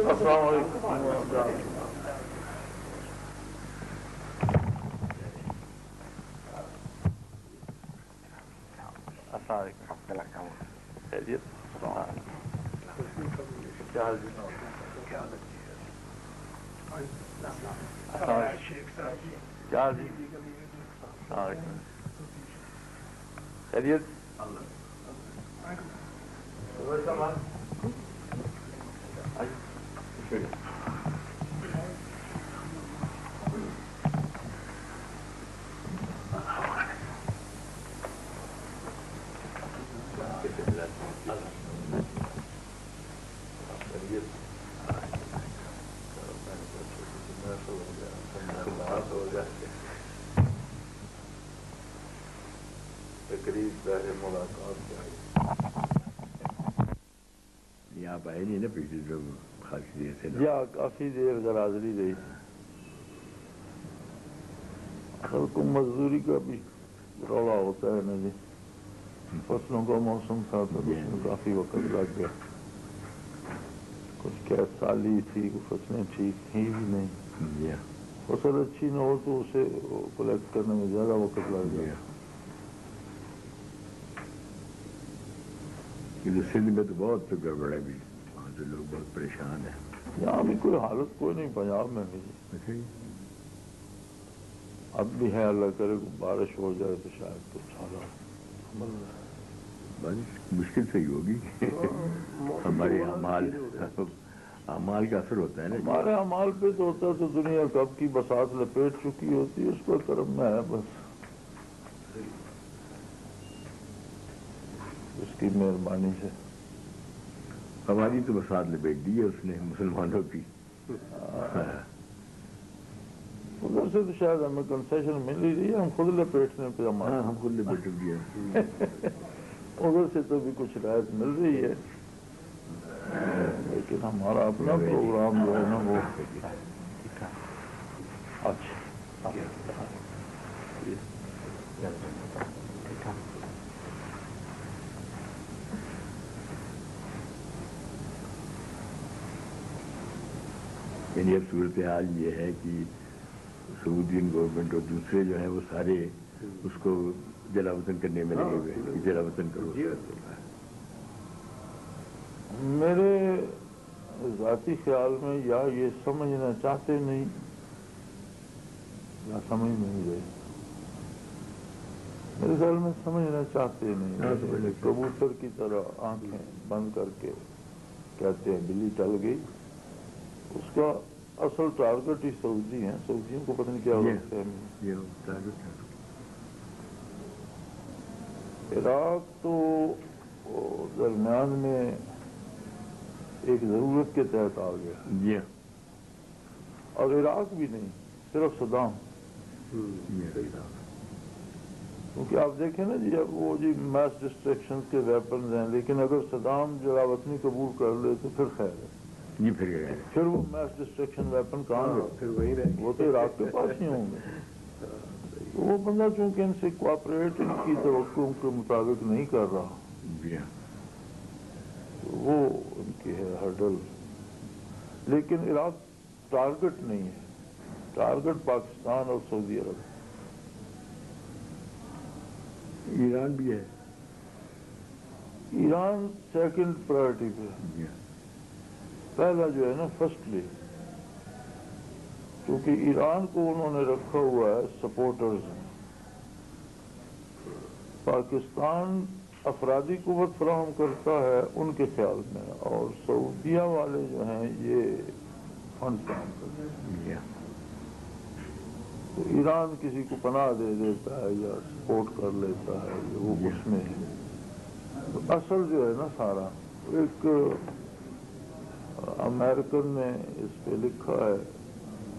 السلام علیکم. خیریت؟ کیا حال جی؟ خیریت؟ آپ آئے نہیں نا پچھلی جو خاصی دیر سے؟ یا کافی دیر حاضری رہی. اصل کو مزدوری کا بھی رولا ہوتا ہے نا جی. فصلوں کا موسم تھا تو اس میں کافی وقت لگ گیا. کچھ کیا سالی تھی، فصلیں ٹھیک تھیں بھی نہیں. فصل اچھی نہ ہو تو اسے کلیکٹ کرنے میں زیادہ وقت لگ گیا. سندھ میں تو بہت گڑبڑ ہے بھی، وہاں تو لوگ بہت پریشان ہیں. یہاں بھی کوئی حالت کوئی نہیں، پنجاب میں بھی اب بھی ہے. اللہ کرے بارش ہو جائے تو شاید کچھ حالات بارش مشکل سے ہی ہوگی. ہمارے اعمال کا اثر ہوتا ہے نا. ہمارے اعمال پہ تو ہوتا ہے تو دنیا کب کی بساط لپیٹ چکی ہوتی ہے، اس کا کرم میں ہے بس. اس کی مہربانی سے ہماری تو بساط لپیٹ دی ہے اس نے مسلمانوں کی. ادھر سے تو شاید ہمیں کنسیشن مل ہی رہی ہے، ہم خود لپیٹنے پہ ہم خود لپیٹ دیا. ادھر سے تو بھی کچھ رعایت مل رہی ہے، لیکن ہمارا اپنا پروگرام جو ہے نا وہ اچھا. یعنی اب صورتحال یہ ہے کہ سعودین گورنمنٹ اور دوسرے جو ہیں وہ سارے اس کو جلا وطن کرنے میں لگے ہوئے ہیں. جلا وطن کرو. میرے ذاتی خیال میں یا یہ سمجھنا چاہتے نہیں یا سمجھ نہیں رہے. میرے خیال میں سمجھنا چاہتے نہیں. کبوتر کی طرح آنکھیں بند کر کے کہتے ہیں بلی ٹل گئی. اس کا اصل ٹارگٹ ہی سعودی ہیں. سعودیوں کو پتہ نہیں کیا ہوتا ہے. عراق تو درمیان میں ایک ضرورت کے تحت آ گیا. اور عراق بھی نہیں، صرف صدام. کیونکہ آپ دیکھیں نا جی، اب وہ جی میس ڈسٹریکشن کے ویپنز ہیں، لیکن اگر صدام جلا وطنی قبول کر لے تو پھر خیر ہے. پھر وہ میس ڈسٹرکشن ویپن کہاں گئے؟ وہ تو عراق کے پاس ہی ہوں گے. وہ بندہ چونکہ ان سے کوآپریٹ ان کی توقع کے مطابق نہیں کر رہا، وہ ان کی ہے ہرڈل. لیکن عراق ٹارگٹ نہیں ہے. ٹارگٹ پاکستان اور سعودی عرب. ایران بھی ہے. ایران سیکنڈ پرائرٹی پہ. پہلا جو ہے نا فرسٹلی، کیونکہ ایران کو انہوں نے رکھا ہوا ہے سپورٹرز. پاکستان افرادی قوت فراہم کرتا ہے ان کے خیال میں، اور سعودیہ والے جو ہیں یہ فنڈ فراہم کرتے ہیں. تو ایران کسی کو پناہ دے دیتا ہے یا سپورٹ کر لیتا ہے، وہ اس میں ہے. تو اصل جو ہے نا سارا ایک امریکن نے اس پہ لکھا ہے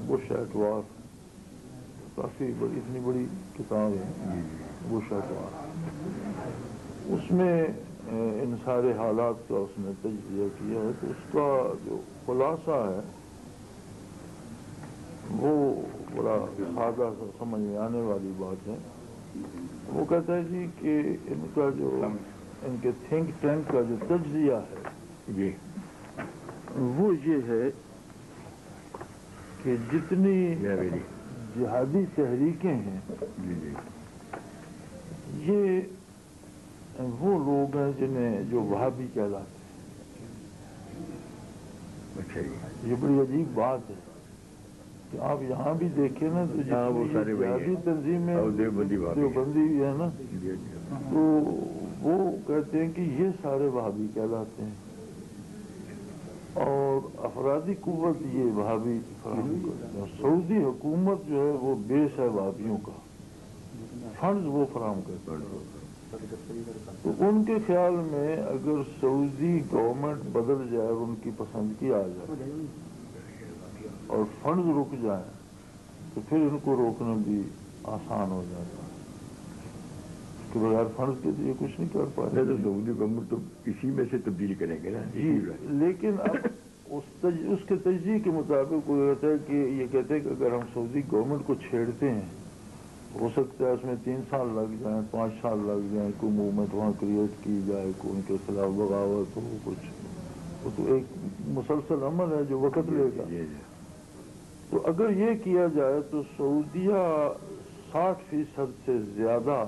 بش ایٹ وار. کافی بڑی، اتنی بڑی کتاب ہے بش ایٹ وار. اس میں ان سارے حالات کا اس نے تجزیہ کیا ہے. تو اس کا جو خلاصہ ہے وہ بڑا سادہ سمجھ میں آنے والی بات ہے. وہ کہتا ہے جی کہ ان کا جو ان کے تھنک ٹینک کا جو تجزیہ ہے جی وہ یہ ہے کہ جتنی جہادی تحریکیں ہیں جی جی یہ وہ لوگ ہیں جنہیں جو وہابی کہلاتے ہیں. اچھا جی یہ بڑی عجیب بات ہے کہ آپ یہاں بھی دیکھیں نا تو وہ جتنی سارے وہی ہیں. جہادی تنظیمیں دیوبندی وہابی دیوبندی ہے نا جی جی تو وہ کہتے ہیں کہ یہ سارے وہابی کہلاتے ہیں اور افرادی قوت یہ وہابی فراہم کرتے ہیں. سعودی حکومت جو ہے وہ بیس ہے وہابیوں کا, فنڈز وہ فراہم کرتے ہیں. تو ان کے خیال میں اگر سعودی گورنمنٹ بدل جائے اور ان کی پسند کی آ جائے اور فنڈز رک جائیں تو پھر ان کو روکنا بھی آسان ہو جاتا ہے کہ بغیر فنڈز کے تو یہ کچھ نہیں کر پائے. تو سعودی گورنمنٹ تو اسی میں سے تبدیل کریں گے نا. جی لیکن اب اس کے تجزیے کے مطابق وہ کہتا ہے کہ یہ کہتے ہیں کہ اگر ہم سعودی گورنمنٹ کو چھیڑتے ہیں ہو سکتا ہے اس میں 3 سال لگ جائیں 5 سال لگ جائیں کوئی موومنٹ وہاں کریٹ کی جائے کوئی ان کے خلاف بغاوت ہو کچھ وہ تو ایک مسلسل عمل ہے جو وقت لے گا. تو اگر یہ کیا جائے تو سعودیہ 60% سے زیادہ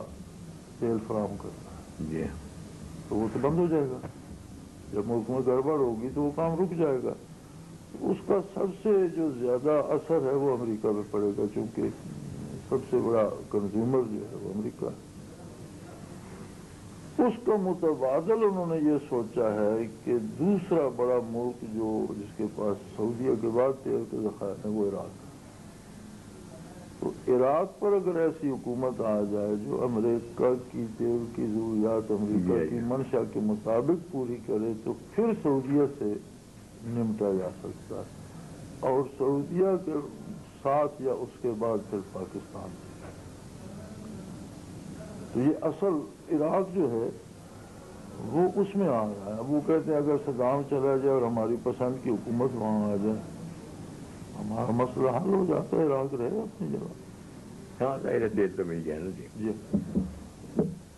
تیل فراہم کرتا ہے جی تو وہ تو بند ہو جائے گا. جب ملک میں گڑبڑ ہوگی تو وہ کام رک جائے گا. اس کا سب سے جو زیادہ اثر ہے وہ امریکہ پہ پڑے گا چونکہ سب سے بڑا کنزیومر جو ہے وہ امریکہ ہے. اس کا متبادل انہوں نے یہ سوچا ہے کہ دوسرا بڑا ملک جو جس کے پاس سعودیہ کے بعد تیل کے ذخائر ہیں وہ عراق ہے. تو عراق پر اگر ایسی حکومت آ جائے جو امریکہ کی تیل کی ضروریات امریکہ کی منشا کے مطابق پوری کرے تو پھر سعودیہ سے نمٹا جا سکتا ہے اور سعودیہ کے ساتھ یا اس کے بعد پھر پاکستان سے. تو یہ اصل عراق جو ہے وہ اس میں آ رہا ہے. وہ کہتے ہیں اگر صدام چلا جائے اور ہماری پسند کی حکومت وہاں آ جائے ہمارا مسئلہ حل ہو جاتا ہے, عراق رہے اپنی جگہ. ہاں ظاہر دیر تو مل گیا نا جی.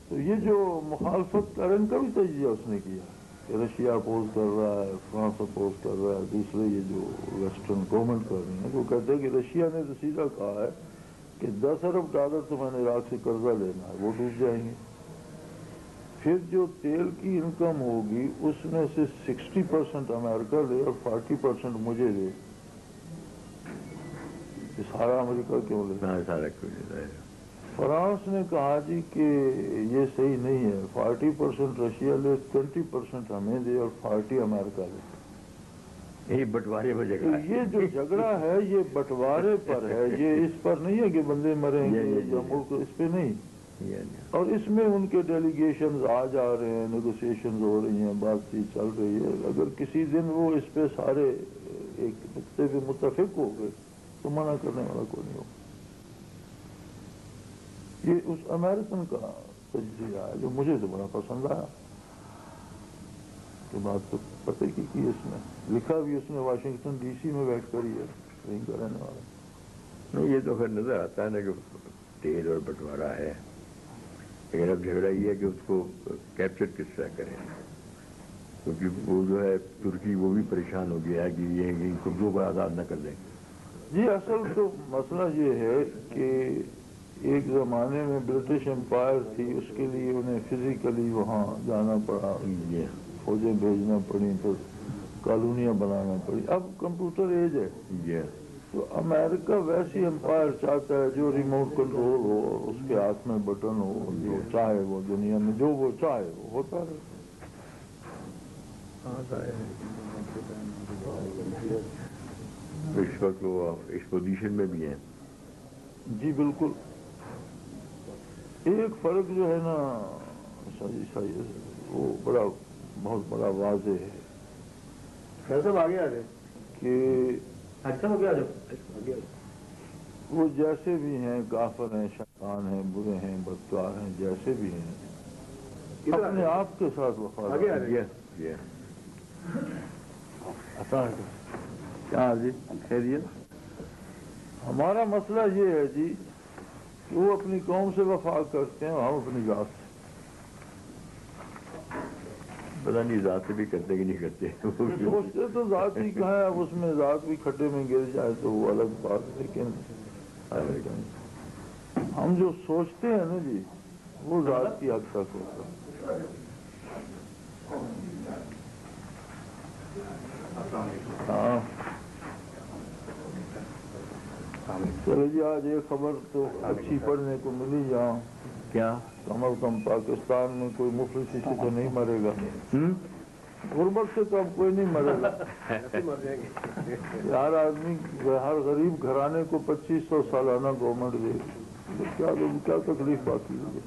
تو یہ جو مخالفت کا ان کا بھی تجزیہ اس نے کیا کہ رشیا اپوز کر رہا ہے فرانس اپوز کر رہا ہے دوسرے یہ جو ویسٹرن گورنمنٹ کر رہی ہیں. وہ کہتے ہیں کہ رشیا نے تو سیدھا کہا ہے کہ $10 ارب تو میں نے عراق سے قرضہ لینا ہے وہ ڈوب جائیں گے. پھر جو تیل کی انکم ہوگی اس میں سے 60% امریکہ لے اور 40% مجھے دے. سارا امریکہ کیوں لے؟ سارا کیوں. فرانس نے کہا جی کہ یہ صحیح نہیں ہے 40% رشیا لے 20% ہمیں دے اور 40% امریکہ لے. یہ بٹوارے ہو جائے تو یہ جو جھگڑا ہے یہ بٹوارے پر ہے, یہ اس پر نہیں ہے کہ بندے مریں گے یا ملک, اس پہ نہیں. اور اس میں ان کے ڈیلیگیشنز آ جا رہے ہیں نیگوسیشنز ہو رہی ہیں بات چیت چل رہی ہے. اگر کسی دن وہ اس پہ سارے ایک نقطے پہ متفق ہو گئے تو منع کرنے والا کوئی نہیں ہوگا. یہ اس امریکن کا تجزیہ ہے جو مجھے تو بڑا پسند آیا. کہ بات تو پتہ کی اس میں لکھا بھی اس نے واشنگٹن ڈی سی میں بیٹھ کر ہی ہے وہیں کا رہنے والا. نہیں یہ تو پھر نظر آتا ہے نا کہ تیل اور بٹوارا ہے لیکن اب جھگڑا یہ ہے کہ اس کو کیپچر کس طرح کریں کیونکہ وہ جو ہے ترکی وہ بھی پریشان ہو گیا ہے کہ یہ ان قبضوں کو آزاد نہ کر دیں. جی اصل تو مسئلہ یہ ہے کہ ایک زمانے میں برٹش امپائر تھی اس کے لیے انہیں فزیکلی وہاں جانا پڑا فوجیں بھیجنا پڑی پھر کالونیاں بنانا پڑی. اب کمپیوٹر ایج ہے تو امریکہ ویسی امپائر چاہتا ہے جو ریموٹ کنٹرول ہو اس کے ہاتھ میں بٹن ہو جو چاہے وہ دنیا میں جو وہ چاہے وہ ہوتا رہے. اس وقت وہ اس پوزیشن میں بھی ہیں. جی بالکل. ایک فرق جو ہے نا وہ بہت بڑا واضح ہے کہ وہ جیسے بھی ہیں کافر ہیں شیطان ہیں برے ہیں بدکار ہیں جیسے بھی ہیں اپنے آپ کے ساتھ وفادار کیا جی خیریت ہمارا مسئلہ یہ ہے جی کہ وہ اپنی قوم سے وفا کرتے ہیں، ہم اپنی ذات سے. پتا نہیں ذات سے بھی کرتے کہ نہیں کرتے. سوچتے تو ذات ہی کہاں ہے، اب اس میں ذات بھی کھڈے میں گر جائے تو وہ الگ بات ہے، لیکن ہم جو سوچتے ہیں نا جی وہ ذات کی حد تک ہوتا ہے. ہاں چلو جی، آج ایک خبر تو اچھی پڑھنے کو ملی، جہاں کیا کم از کم پاکستان میں کوئی مفلس سے تو نہیں مرے گا. غربت سے تو اب کوئی نہیں مرے گا. ہر آدمی، ہر غریب گھرانے کو 2500 سالانہ گورنمنٹ دے گی. کیا تکلیف باقی ہوگی؟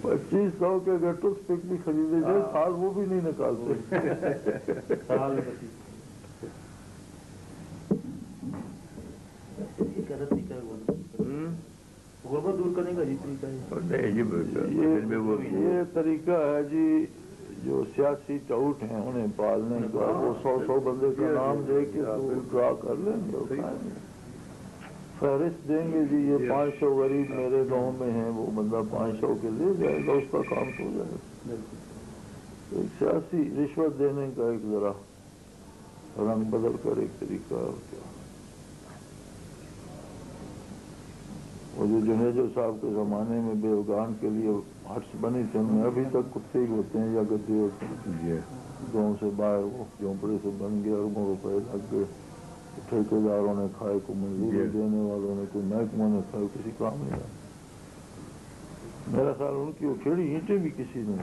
2500 کے اگر ٹوتھ پک بھی خریدے جائے سال وہ بھی نہیں نکالتے. غربت دور کرنے کا یہ طریقہ ہے. یہ طریقہ ہے جی جو سیاسی ٹاؤٹ ہیں انہیں پالنے کا. وہ 100 بندے کا نام دے کے ڈرا کر لیں گے، فہرست دیں گے جی یہ 500 غریب میرے گاؤں میں ہیں، وہ بندہ 500 کے لے جائے گا، اس کا کام تو ہو جائے گا. ایک سیاسی رشوت دینے کا ایک ذرا رنگ بدل کر ایک طریقہ ہے. اور کیا وہ جو جنیجو صاحب کے زمانے میں بیوگان کے لیے ہٹس بنی تھے، ان میں ابھی تک کتے ہی ہوتے ہیں یا گدے ہوتے ہیں. گاؤں سے باہر وہ جھونپڑے سے بن گئے، اربوں روپئے لگ گئے. ٹھیکیداروں نے کھائے، کو منظوری دینے والوں نے، کوئی محکموں نے کھائے، کسی کام نہیں آیا. میرا خیال ان کی وہ کھیڑی اینٹیں بھی کسی نے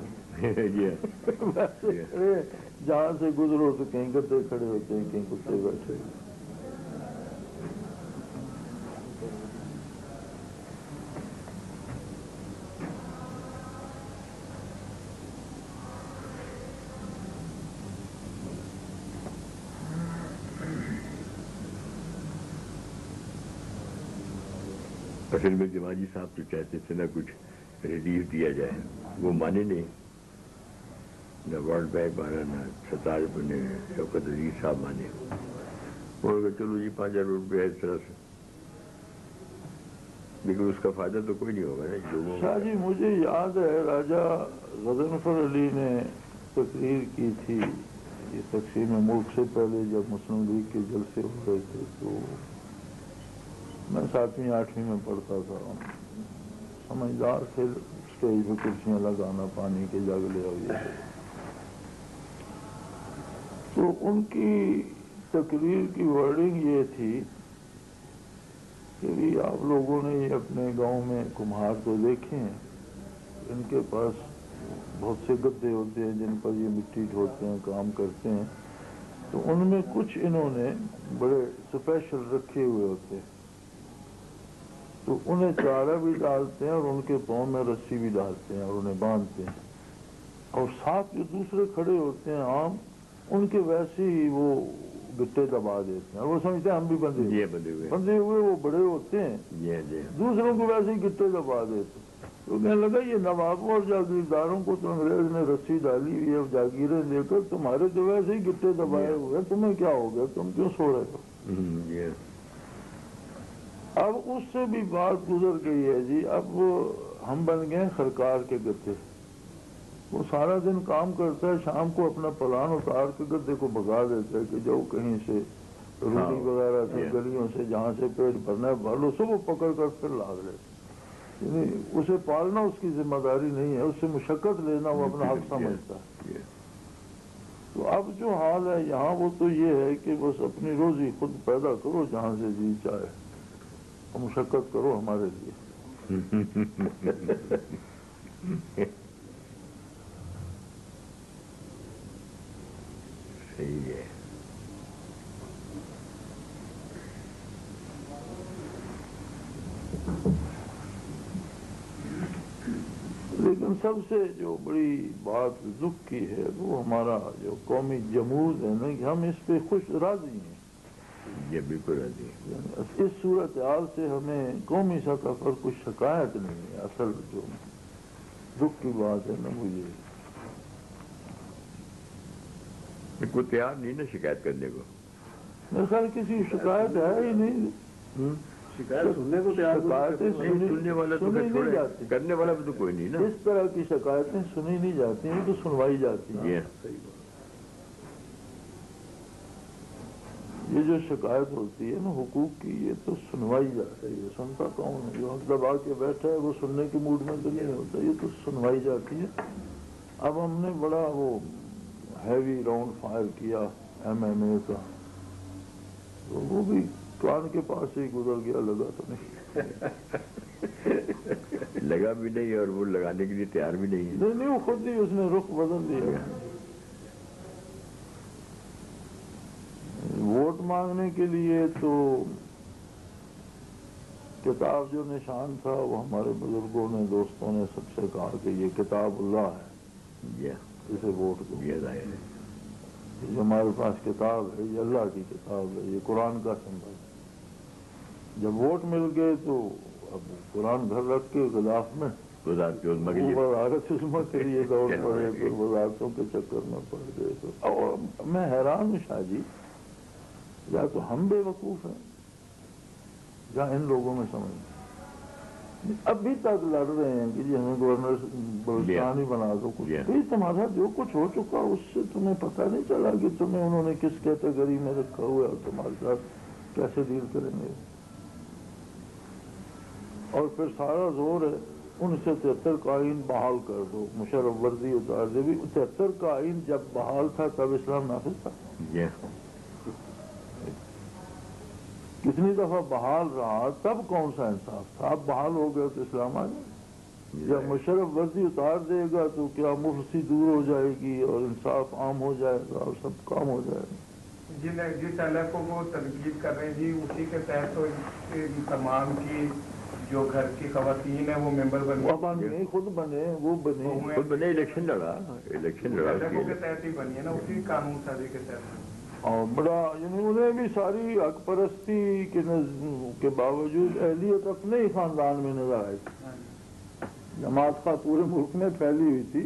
جہاں سے گزرو تو کہیں گدے کھڑے ہوتے ہیں، کہیں کتے بیٹھے. اصل میں جماجی صاحب تو چاہتے تھے نہ کچھ ریلیف دیا جائے، وہ مانے نہیں. نہ ورلڈ بینک مانا، نہ ستار نے شوکت عزیز صاحب مانے. اور چلو جی 5000 روپیہ اس طرح سے، لیکن اس کا فائدہ تو کوئی نہیں ہوگا نا لوگوں. شاہ جی مجھے یاد ہے راجہ غضنفر علی نے تقریر کی تھی یہ تقسیم ملک سے پہلے، جب مسلم لیگ کے جلسے ہو رہے تھے، تو میں 7ویں 8ویں میں پڑھتا تھا. سمجھدار تھے، اسٹیج پہ کرسیاں لگانا، پانی کے جگ لے ہوئے. تو ان کی تقریر کی ورڈنگ یہ تھی کہ بھی آپ لوگوں نے یہ اپنے گاؤں میں کمہار تو دیکھے ہیں، ان کے پاس بہت سے گدے ہوتے ہیں جن پر یہ مٹی ڈھوتے ہیں، کام کرتے ہیں. تو ان میں کچھ انہوں نے بڑے اسپیشل رکھے ہوئے ہوتے ہیں، تو انہیں چارہ بھی ڈالتے ہیں اور ان کے پاؤں میں رسی بھی ڈالتے ہیں اور انہیں باندھتے ہیں. اور ساتھ جو دوسرے کھڑے ہوتے ہیں عام، ان کے ویسے ہی وہ گٹے دبا دیتے ہیں، اور وہ سمجھتے ہیں ہم بھی بندے ہوئے وہ بڑے ہوتے ہیں، دوسروں کو ویسے ہی گٹے دبا دیتے. تو کہنے لگا یہ نوابوں اور جاگیرداروں کو تو انگریز نے رسی ڈالی ہوئی ہے جاگیریں دے کر، تمہارے تو ویسے ہی گٹے دبائے ہوئے، تمہیں کیا ہو گیا، تم کیوں سو رہے ہو؟ اب اس سے بھی بات گزر گئی ہے جی. اب ہم بن گئے سرکار کے گدے. وہ سارا دن کام کرتا ہے، شام کو اپنا پلان اتار کے گدے کو بھگا دیتا ہے کہ جو کہیں سے روٹی وغیرہ سے گلیوں سے جہاں سے پیٹ بھرنا ہے بھر لو، سب وہ پکڑ کر پھر لاغ لیتے. یعنی اسے پالنا اس کی ذمہ داری نہیں ہے، اس سے مشقت لینا وہ اپنا حق سمجھتا ہے. تو اب جو حال ہے یہاں وہ تو یہ ہے کہ بس اپنی روزی خود پیدا کرو جہاں سے جی چاہے، اور مشقت کرو ہمارے لیے. صحیح ہے. لیکن سب سے جو بڑی بات دکھ کی ہے وہ ہمارا جو قومی جمود ہے نا، کہ ہم اس پہ خوش راضی ہیں. یہ بالکل راضی ہے. اس صورتحال سے ہمیں قومی سطح پر کچھ شکایت نہیں ہے. اصل جو دکھ کی بات ہے نا مجھے، کوئی تیار نہیں نا شکایت کرنے کو. میرے خیال کسی شکایت ہے ہی نہیں. شکایت سننے کو تیار شکایتیں سننے والا تو سنی نہیں جاتی. کرنے والا بھی تو کوئی نہیں نا. اس طرح کی شکایتیں سنی نہیں جاتی ہیں تو سنوائی جاتی ہیں. یہ جو شکایت ہوتی ہے نا حقوق کی یہ تو سنوائی جاتی ہے. سنتا کون ہے؟ جو دبا کے بیٹھا ہے وہ سننے کے موڈ میں تو نہیں ہوتا. یہ تو سنوائی جاتی ہے. اب ہم نے بڑا وہ ہیوی راؤنڈ فائر کیا MMA کا تو وہ بھی کان کے پاس سے ہی گزر گیا. لگا تو نہیں. لگا بھی نہیں اور وہ لگانے کے لیے تیار بھی نہیں ہے. نہیں وہ خود ہی اس نے رخ بدل دیا. ووٹ مانگنے کے لیے تو کتاب جو نشان تھا وہ ہمارے بزرگوں نے دوستوں نے سب سے کہا کہ یہ کتاب اللہ ہے اسے ووٹ دو. یہ ہمارے پاس کتاب ہے یہ اللہ کی کتاب ہے یہ قرآن کا سمبل ہے. جب ووٹ مل گئے تو اب قرآن گھر رکھ کے غلاف میں وزارت عظمت کے لیے دوڑ پڑے تو وزارتوں کے چکر میں پڑ گئے. تو اور میں حیران ہوں شاہ جی یا تو ہم بے وقوف ہیں یا ان لوگوں میں سمجھ نہیں. ابھی تک لڑ رہے ہیں کہ جی ہمیں گورنر بلوچستان ہی بنا دو. کچھ بھی تمہارا جو کچھ ہو چکا اس سے تمہیں پتہ نہیں چلا کہ تمہیں انہوں نے کس کیٹیگری میں رکھا ہوا ہے اور تمہارے ساتھ کیسے ڈیل کریں گے. اور پھر سارا زور ہے 1973 کا آئین بحال کر دو. مشرف ورزی اتار دے. بھی 73 کا آئین جب بحال تھا تب اسلام نافذ تھا. کتنی دفعہ بحال رہا تب کون سا انصاف تھا؟ اب بحال ہو گیا تو اسلام آ جائے. جب مشرف ورزی اتار دے گا تو کیا مفلسی دور ہو جائے گی اور انصاف عام ہو جائے گا اور سب کام ہو جائے گا. جس LF کو وہ تنقید کر رہے ہیں جی اسی کے تحت تو تمام کی جو گھر کی خواتین ہیں وہ ممبر بنے. خود بنے وہ بنے الیکشن لڑا کے تحت ہی بنی ہے نا اسی قانون سازی کے تحت. اور بڑا یعنی انہیں بھی ساری حق پرستی کے باوجود اہلیت اپنے ہی خاندان میں نظر آئی. جماعت کا پورے ملک میں پھیلی ہوئی تھی.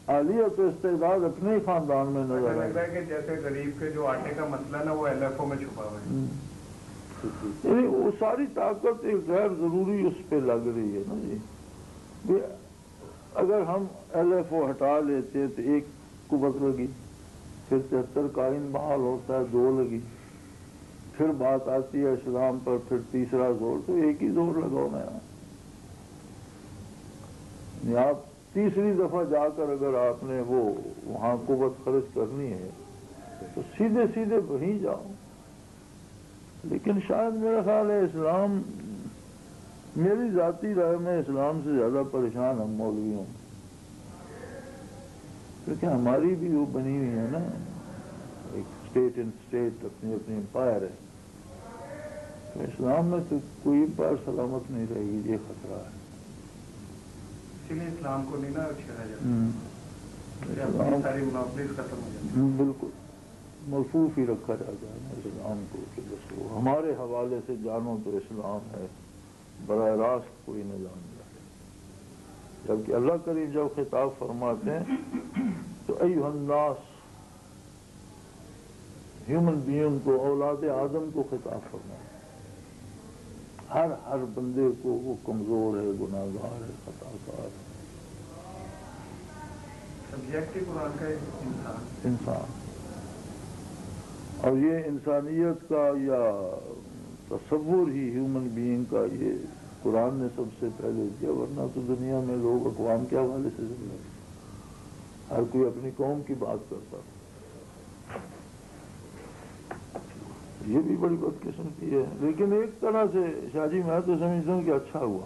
اہلیت و استعداد اپنے ہی خاندان میں نظر آئی. لگتا ہے کہ جیسے غریب کے جو آٹے کا مسئلہ نا وہ LFO میں چھپا ہوا ہے. یعنی وہ ساری طاقت ایک غیر ضروری اس پہ لگ رہی ہے نا جی. اگر ہم LFO ہٹا لیتے تو ایک قوت لگی. پھر 73 کا آئین بحال ہوتا ہے 2 لگی. پھر بات آتی ہے اسلام پر پھر تیسرا زور. تو ایک ہی زور لگاؤ نا. آپ تیسری دفعہ جا کر اگر آپ نے وہ وہاں قوت خرچ کرنی ہے تو سیدھے سیدھے وہیں جاؤ. لیکن شاید میرا خیال ہے اسلام میری ذاتی رائے میں اسلام سے زیادہ پریشان ہم مولوی ہوں کیونکہ ہماری بھی وہ بنی ہوئی ہے نا ایک اسٹیٹ ان اسٹیٹ اپنی اپنی امپائر ہے. تو اسلام میں تو کوئی امپائر سلامت نہیں رہے گی. یہ خطرہ ہے. اسی لیے اسلام کو نہیں نا چھیڑا جاتا. ساری منافلت ختم ہو جاتی. بالکل ملفوف ہی رکھا جاتا ہے اسلام کو کہ بس وہ ہمارے حوالے سے جانو تو اسلام ہے براہ راست کوئی نہ جان جائے. جبکہ اللہ کریم جب خطاب فرماتے ہیں تو ایھا الناس ہیومن بینگ کو اولاد آدم کو خطاب فرماتے ہیں. ہر بندے کو وہ کمزور ہے گناہگار ہے خطا کار ہے. سبجیکٹ قرآن کا انسان. اور یہ انسانیت کا یا تصور ہی ہیومن بینگ کا یہ قرآن نے سب سے پہلے دیا. ورنہ تو دنیا میں لوگ اقوام کے حوالے سے ہر کوئی اپنی قوم کی بات کرتا. یہ بھی بڑی بدقسمتی ہے. لیکن ایک طرح سے شاہ جی میں تو سمجھتا ہوں کہ اچھا ہوا.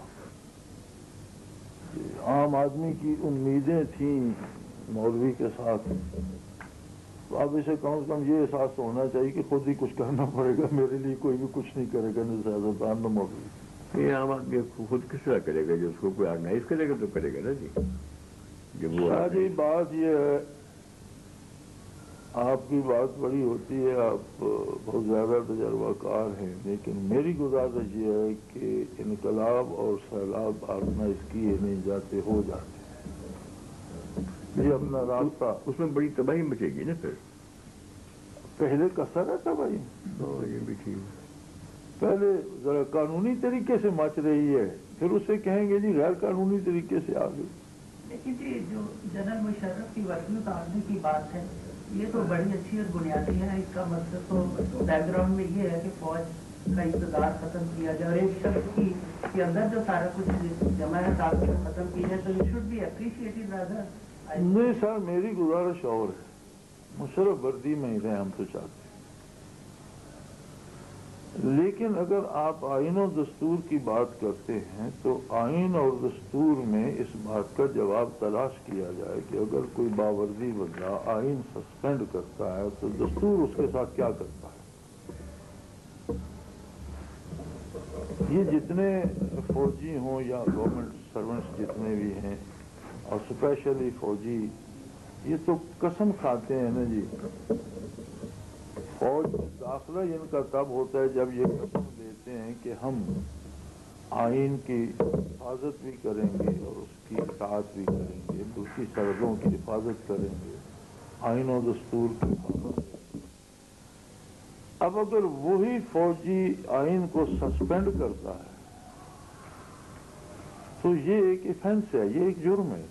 عام آدمی کی امیدیں تھیں مولوی کے ساتھ تو اب اسے کم از کم یہ احساس ہونا چاہیے کہ خود ہی کچھ کرنا پڑے گا. میرے لیے کوئی بھی کچھ نہیں کرے گا نہ سیاستدان نہ مولوی. یہ عام آدمی خود کس طرح کرے گا؟ جو اس کو کوئی آرگنائز کرے گا تو کرے گا نا جی. شاہ جی بات یہ ہے آپ کی بات بڑی ہوتی ہے آپ بہت زیادہ تجربہ کار ہیں. لیکن میری گزارش یہ ہے کہ انقلاب اور سیلاب آرگنائز کیے نہیں جاتے ہو جاتے. یہ اپنا راستہ اس میں بڑی تباہی مچے گی نا. پھر پہلے کسا رہتا بھائی، یہ بھی ٹھیک ہے. پہلے ذرا قانونی طریقے سے مچ رہی ہے، پھر اسے کہیں گے جی غیر قانونی طریقے سے آ گئی. لیکن جی جو جنرل مشرف کی ورزی اتارنے کی بات ہے، یہ تو بڑی اچھی اور بنیادی ہے. اس کا مطلب تو بیک گراؤنڈ میں یہ ہے کہ فوج کا اقتدار ختم کیا جائے، اور ایک شخص کے اندر جو سارا کچھ جمع ہے طاقت ختم کی جائے، تو یہ شوڈ بی اپریشیٹڈ رادر. نہیں سر، میری گزارش اور ہے، مشرف وردی میں ہی رہے ہم تو چاہتے ہیں، لیکن اگر آپ آئین و دستور کی بات کرتے ہیں تو آئین اور دستور میں اس بات کا جواب تلاش کیا جائے کہ اگر کوئی باوردی بندہ آئین سسپینڈ کرتا ہے تو دستور اس کے ساتھ کیا کرتا ہے. یہ جتنے فوجی ہوں یا گورنمنٹ سرونٹس جتنے بھی ہیں، اور اسپیشلی فوجی، یہ تو قسم کھاتے ہیں نا جی. فوج داخلہ ان کا تب ہوتا ہے جب یہ قسم لیتے ہیں کہ ہم آئین کی حفاظت بھی کریں گے اور اس کی اطاعت بھی کریں گے، اس کی سرحدوں کی حفاظت کریں گے، آئین و دستور کی حفاظت. اب اگر وہی فوجی آئین کو سسپینڈ کرتا ہے تو یہ ایک ایفنس ہے، یہ ایک جرم ہے،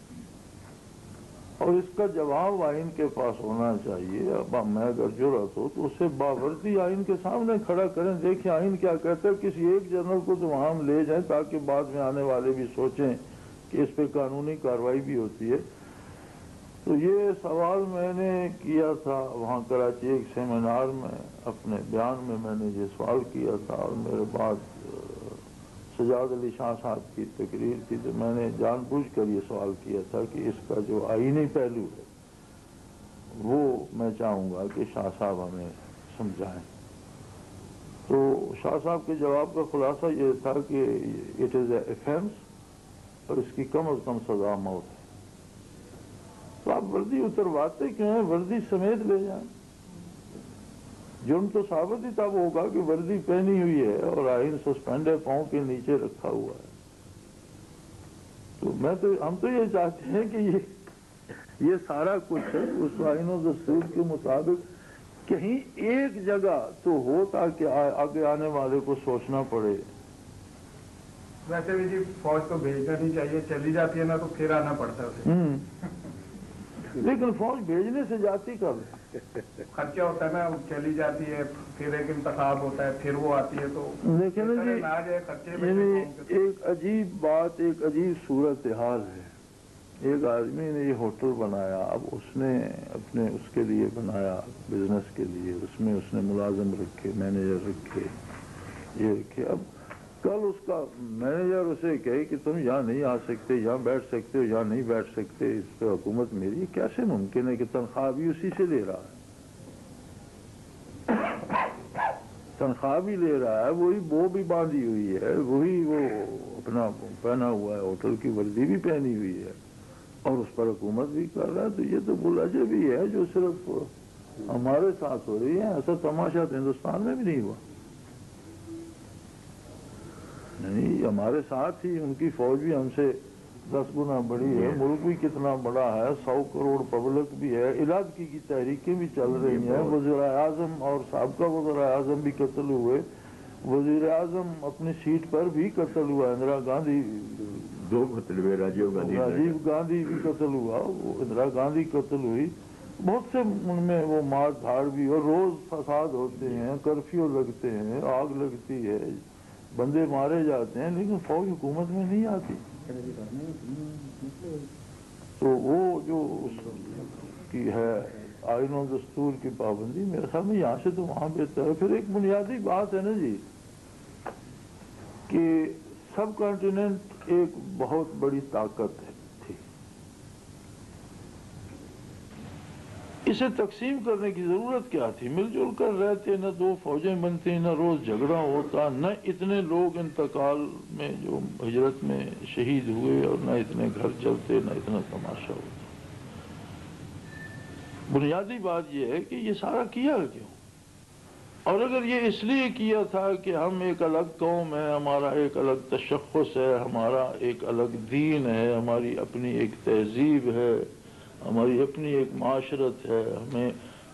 اور اس کا جواب آئین کے پاس ہونا چاہیے. اب میں اگر جرأت ہو تو اسے باوردی آئین کے سامنے کھڑا کریں، دیکھیں آئین کیا کہتا ہے. کسی ایک جنرل کو تو وہاں ہم لے جائیں تاکہ بعد میں آنے والے بھی سوچیں کہ اس پہ قانونی کارروائی بھی ہوتی ہے. تو یہ سوال میں نے کیا تھا وہاں کراچی ایک سیمینار میں، اپنے بیان میں نے یہ سوال کیا تھا، اور میرے بعد سجاد علی شاہ صاحب کی تقریر تھی تو میں نے جان بوجھ کر یہ سوال کیا تھا کہ اس کا جو آئینی پہلو ہے وہ میں چاہوں گا کہ شاہ صاحب ہمیں سمجھائیں. تو شاہ صاحب کے جواب کا خلاصہ یہ تھا کہ اٹ از اے ایفنس اور اس کی کم از کم سزا موت ہے. تو آپ وردی اترواتے کیوں ہیں؟ وردی سمیت لے جائیں. جرم تو ثابت ہی تب ہوگا کہ وردی پہنی ہوئی ہے اور آئین سسپینڈ ہے، پاؤں کے نیچے رکھا ہوا ہے. تو ہم تو یہ چاہتے ہیں کہ یہ سارا کچھ اس آئین و دستور کے مطابق کہیں ایک جگہ تو ہو تاکہ آگے آنے والے کو سوچنا پڑے. ویسے بھی جی فوج تو بھیجنا نہیں چاہیے، چلی جاتی ہے نا تو پھر آنا پڑتا ہے. لیکن فوج بھیجنے سے جاتی کب؟ خرچہ ہوتا ہے نا، چلی جاتی ہے، پھر ایک انتخاب ہوتا ہے، پھر وہ آتی ہے. تو لیکن ایک عجیب بات، ایک عجیب صورتحال ہے. ایک آدمی نے یہ ہوٹل بنایا، اب اس نے اپنے اس کے لیے بنایا بزنس کے لیے، اس میں اس نے ملازم رکھے، مینیجر رکھے، یہ رکھے. اب کل اس کا مینیجر اسے کہے کہ تم یہاں نہیں آ سکتے، یہاں بیٹھ سکتے ہو، یہاں نہیں بیٹھ سکتے، اس پہ حکومت میری. کیسے ممکن ہے کہ تنخواہ بھی اسی سے لے رہا ہے، تنخواہ بھی لے رہا ہے، وہی وہ بھی باندھی ہوئی ہے، وہی وہ اپنا پہنا ہوا ہے، ہوٹل کی وردی بھی پہنی ہوئی ہے، اور اس پر حکومت بھی کر رہا ہے. تو یہ تو بلجے بھی ہے جو صرف ہمارے ساتھ ہو رہی ہے. ایسا تماشا تو ہندوستان میں بھی نہیں ہوا. نہیں، ہمارے ساتھ ہی ان کی فوج بھی ہم سے 10 گنا بڑی ہے، ملک بھی کتنا بڑا ہے، 100 کروڑ پبلک بھی ہے، علاقے کی تحریکیں بھی چل رہی ہیں. وزیر اعظم اور سابقہ وزیر اعظم بھی قتل ہوئے، وزیر اعظم اپنی سیٹ پر بھی قتل ہوا، اندرا گاندھی، 2 قتل ہوئے، راجیو گاندھی بھی قتل ہوا، اندرا گاندھی قتل ہوئی. بہت سے ان میں وہ مار دھاڑ بھی، اور روز فساد ہوتے ہیں، کرفیو لگتے ہیں، آگ لگتی ہے، بندے مارے جاتے ہیں، لیکن فوج حکومت میں نہیں آتی. تو وہ جو اس کی ہے آئین و دستور کی پابندی، میرے خیال میں یہاں سے تو وہاں بہتر ہے. پھر ایک بنیادی بات ہے نا جی کہ سب کانٹیننٹ ایک بہت بڑی طاقت تھی، اسے تقسیم کرنے کی ضرورت کیا تھی؟ مل جل کر رہتے، نہ 2 فوجیں بنتی، نہ روز جھگڑا ہوتا، نہ اتنے لوگ انتقال میں جو ہجرت میں شہید ہوئے، اور نہ اتنے گھر چلتے، نہ اتنا تماشا ہوتا. بنیادی بات یہ ہے کہ یہ سارا کیا کیوں؟ اور اگر یہ اس لیے کیا تھا کہ ہم ایک الگ قوم ہے، ہمارا ایک الگ تشخص ہے، ہمارا ایک الگ دین ہے، ہماری اپنی ایک تہذیب ہے، ہماری اپنی ایک معاشرت ہے، ہمیں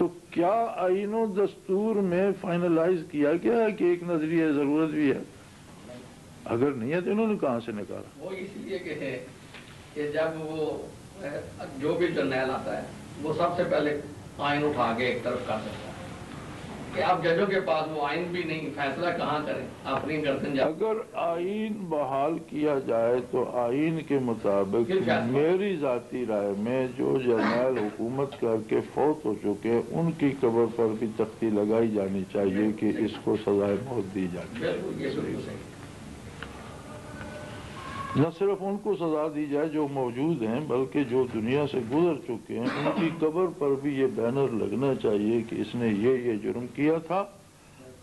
تو کیا آئین و دستور میں فائنلائز کیا گیا ہے کہ ایک نظریہ ضرورت بھی ہے؟ اگر نہیں ہے تو انہوں نے کہاں سے نکالا؟ وہ اس لیے کہ ہے کہ جب وہ جو بھی جرنیل آتا ہے وہ سب سے پہلے آئین اٹھا کے ایک طرف کر دیتا ہے کہ اب ججوں کے پاس وہ آئین بھی نہیں، فیصلہ کہاں کریں، اپنی گردن جا. اگر آئین بحال کیا جائے تو آئین کے مطابق میری ذاتی رائے میں جو جرنیل حکومت کر کے فوت ہو چکے ان کی قبر پر بھی تختی لگائی جانی چاہیے کہ اس کو سزائے موت دی جانی چاہیے. بالکل یہ بالکل صحیح. نہ صرف ان کو سزا دی جائے جو موجود ہیں بلکہ جو دنیا سے گزر چکے ہیں ان کی قبر پر بھی یہ بینر لگنا چاہیے کہ اس نے یہ جرم کیا تھا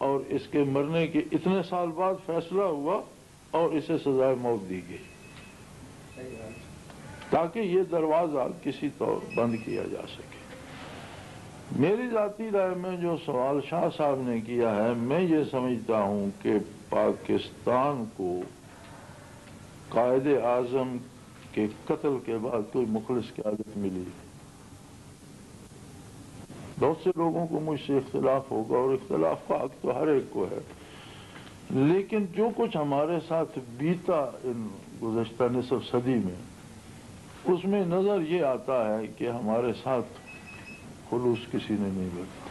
اور اس کے مرنے کے اتنے سال بعد فیصلہ ہوا اور اسے سزائے موت دی گئی تاکہ یہ دروازہ کسی طور بند کیا جا سکے. میری ذاتی رائے میں جو سوال شاہ صاحب نے کیا ہے، میں یہ سمجھتا ہوں کہ پاکستان کو قائد اعظم کے قتل کے بعد کوئی مخلص قیادت ملی. بہت سے لوگوں کو مجھ سے اختلاف ہوگا اور اختلاف کا حق تو ہر ایک کو ہے، لیکن جو کچھ ہمارے ساتھ بیتا ان گزشتہ نصف صدی میں اس میں نظر یہ آتا ہے کہ ہمارے ساتھ خلوص کسی نے نہیں برتا.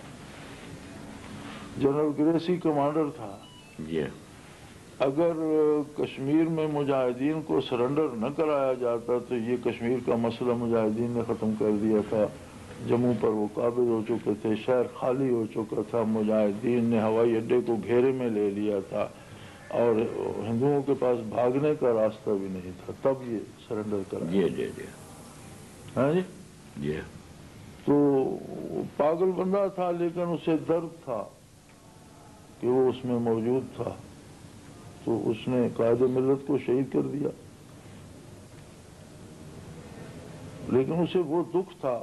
جنرل گریسی کمانڈر تھا. اگر کشمیر میں مجاہدین کو سرنڈر نہ کرایا جاتا تو یہ کشمیر کا مسئلہ مجاہدین نے ختم کر دیا تھا. جموں پر وہ قابض ہو چکے تھے، شہر خالی ہو چکا تھا، مجاہدین نے ہوائی اڈے کو گھیرے میں لے لیا تھا اور ہندوؤں کے پاس بھاگنے کا راستہ بھی نہیں تھا. تب یہ سرنڈر کرایا. ہاں جی. تو پاگل بندہ تھا لیکن اسے درد تھا کہ وہ اس میں موجود تھا تو اس نے قائد ملت کو شہید کر دیا. لیکن اسے وہ دکھ تھا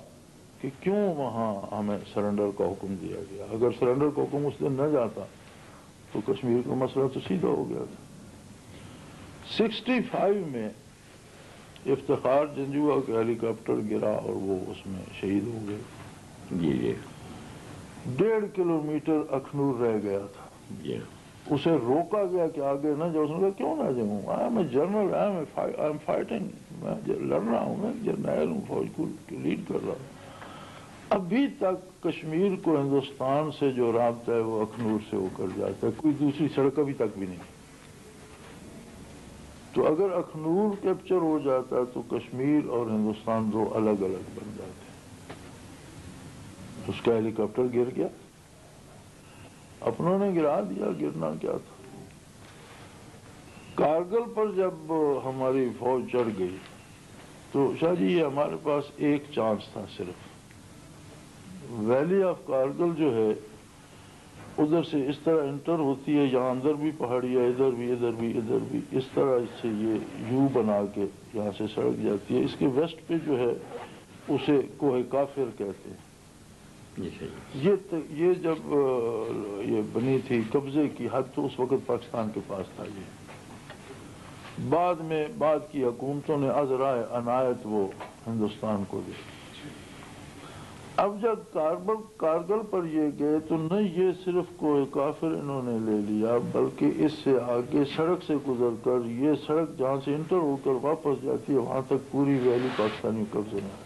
کہ کیوں وہاں ہمیں سرنڈر کا حکم دیا گیا. اگر سرنڈر کا حکم اس دن نہ جاتا تو کشمیر کا مسئلہ تو سیدھا ہو گیا تھا. 65 میں افتخار جنجوعہ کا ہیلی کاپٹر گرا اور وہ اس میں شہید ہو گئے. 1.5 کلومیٹر اخنور رہ گیا تھا. اسے روکا گیا کہ آگے نہ جاؤ. اس نے کہا کیوں نہ جاؤں، I am a general, I am fighting, میں لڑ رہا ہوں، میں جرنیل ہوں، فوج کو لیڈ کر رہا ہوں. ابھی تک کشمیر کو ہندوستان سے جو رابطہ ہے وہ اخنور سے ہو کر جاتا ہے، کوئی دوسری سڑک ابھی تک بھی نہیں. تو اگر اخنور کیپچر ہو جاتا تو کشمیر اور ہندوستان دو الگ الگ بن جاتے. اس کا ہیلی کاپٹر گر گیا، اپنوں نے گرا دیا. گرنا کیا تھا. کارگل پر جب ہماری فوج چڑھ گئی تو شاہ جی یہ ہمارے پاس ایک چانس تھا صرف. ویلی آف کارگل جو ہے ادھر سے اس طرح انٹر ہوتی ہے، یہاں اندر بھی پہاڑی ہے، ادھر بھی ادھر بھی ادھر بھی، اس طرح سے یہ یو بنا کے یہاں سے سڑک جاتی ہے. اس کے ویسٹ پہ جو ہے اسے کوہ کافر کہتے ہیں. یہ جب یہ بنی تھی قبضے کی حد تو اس وقت پاکستان کے پاس تھا. یہ بعد کی حکومتوں نے ازرائے عنایت وہ ہندوستان کو دی. اب جب کارگل پر یہ گئے تو نہ یہ صرف کوہ کافر انہوں نے لے لیا بلکہ اس سے آگے سڑک سے گزر کر یہ سڑک جہاں سے انٹر ہو کر واپس جاتی ہے وہاں تک پوری ویلی پاکستانی قبضے میں.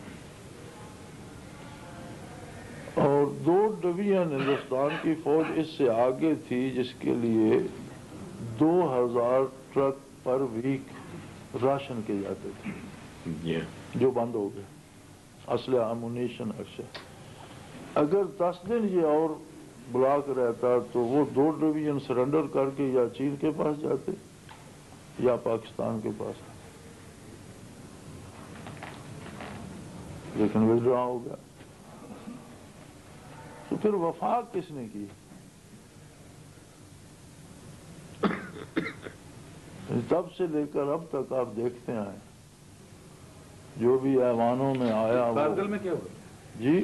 اور 2 ڈویژن ہندوستان کی فوج اس سے آگے تھی جس کے لیے 2000 ٹرک پر ویک راشن کے جاتے تھے جو بند ہو گئے. اسلحہ امونیشن اکثر. اگر 10 دن یہ اور بلاک رہتا تو وہ 2 ڈویژن سرنڈر کر کے یا چین کے پاس جاتے یا پاکستان کے پاس. لیکن ودرا ہو گیا. تو پھر وفاق کس نے کی؟ تب سے لے کر اب تک آپ دیکھتے ہیں جو بھی ایوانوں میں آیا. کارگل میں کیا ہوا جی؟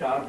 4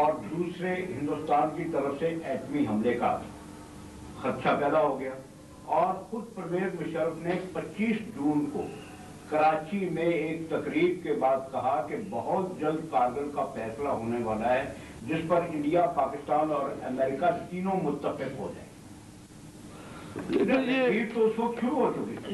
اور دوسرے ہندوستان کی طرف سے ایٹمی حملے کا خدشہ پیدا ہو گیا، اور خود پرویز مشرف نے 25 جون کو کراچی میں ایک تقریب کے بعد کہا کہ بہت جلد کارگل کا فیصلہ ہونے والا ہے جس پر انڈیا، پاکستان اور امریکہ تینوں متفق ہو جائیں۔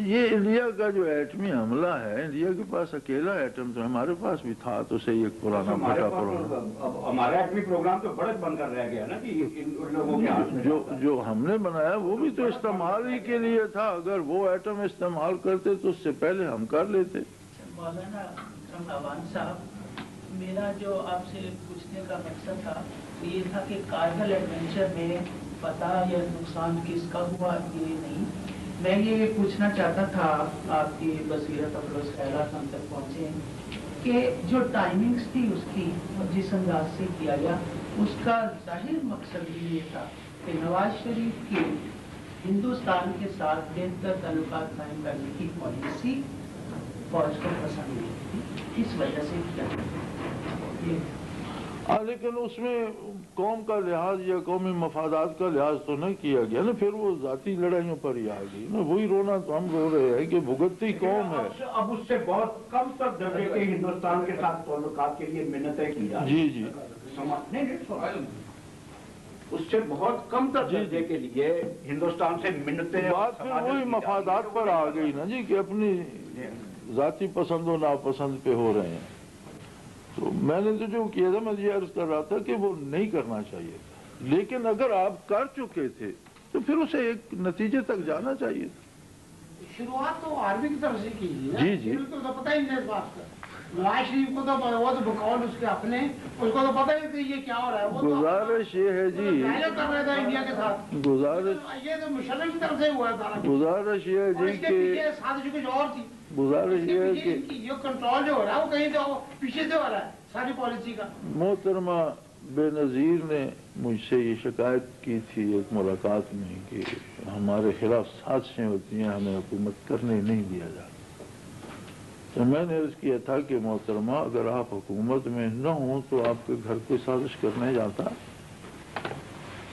یہ انڈیا کا جو ایٹمی حملہ ہے، انڈیا کے پاس اکیلا ایٹم تو ہمارے پاس بھی تھا، تو صحیح ایک پرانا پھٹا پرانا ہمارا ایٹمی پروگرام تو بڑک بن کر رہ گیا نا کہ ان لوگوں کے ہاتھ میں جو ہم نے بنایا وہ بھی تو استعمال ہی کے لیے تھا، اگر وہ ایٹم استعمال کرتے تو اس سے پہلے ہم کر لیتے۔ مولانا اکرم صاحب، میرا جو آپ سے پوچھنے کا مقصد تھا یہ تھا کہ کارگل ایڈونچر میں پتہ یا نقصان کس کا ہوا یہ نہیں، میں یہ پوچھنا چاہتا تھا، آپ کی بصیرت افروز خیالات ہم تک پہنچے کہ جو ٹائمنگز تھی اس کی اور جس انداز سے کیا گیا اس کا ظاہر مقصد بھی یہ تھا کہ نواز شریف کی ہندوستان کے ساتھ بہتر تعلقات قائم کرنے کی پالیسی فوج کو پسند نہیں تھی، اس وجہ سے کیا لیکن اس میں قوم کا لحاظ یا قومی مفادات کا لحاظ تو نہیں کیا گیا نا، پھر وہ ذاتی لڑائیوں پر ہی آ گئی نا، وہی رونا تو ہم رو رہے ہیں کہ بھگتتی قوم ہے۔ اب اس سے بہت کم تر درجے کے ہندوستان کے ساتھ تعلقات کے لیے محنتیں کی جا رہی ہیں۔ جی اس سے بہت کم تر درجے کے لیے ہندوستان سے منتیں، بات پھر وہی مفادات پر آ گئی نا جی، کہ اپنی ذاتی پسند و ناپسند پہ ہو رہے ہیں۔ تو میں نے تو جو کیا تھا، میں یہ عرض کر رہا تھا کہ وہ نہیں کرنا چاہیے تھا، لیکن اگر آپ کر چکے تھے تو پھر اسے ایک نتیجے تک جانا چاہیے تھا۔ شروعات تو آرمی کی طرف سے کی جی جی، بالکل تو پتہ ہی نہیں اس بات کا، نواز شریف کو تو وہ تو بقول اس کے اپنے، اس کو تو پتہ ہی کہ یہ کیا ہو رہا ہے، وہ گزارش یہ ہے جی، کر رہا تھا انڈیا کے ساتھ، گزارش یہ تو مشرف کی طرف سے ہوا ہے، گزارش یہ ہے جی کہ سازش کچھ اور تھی، گزارش یہ ہے کہ یہ کنٹرول جو ہو رہا ہے وہ کہیں تو پیچھے سے ہو رہا ہے ساری پالیسی کا۔ محترمہ بے نظیر نے مجھ سے یہ شکایت کی تھی ایک ملاقات میں کہ ہمارے خلاف سازشیں ہوتی ہیں، ہمیں حکومت کرنے نہیں دیا جاتا۔ تو میں نے عرض کیا تھا کہ محترمہ اگر آپ حکومت میں نہ ہوں تو آپ کے گھر کوئی سازش کرنے جاتا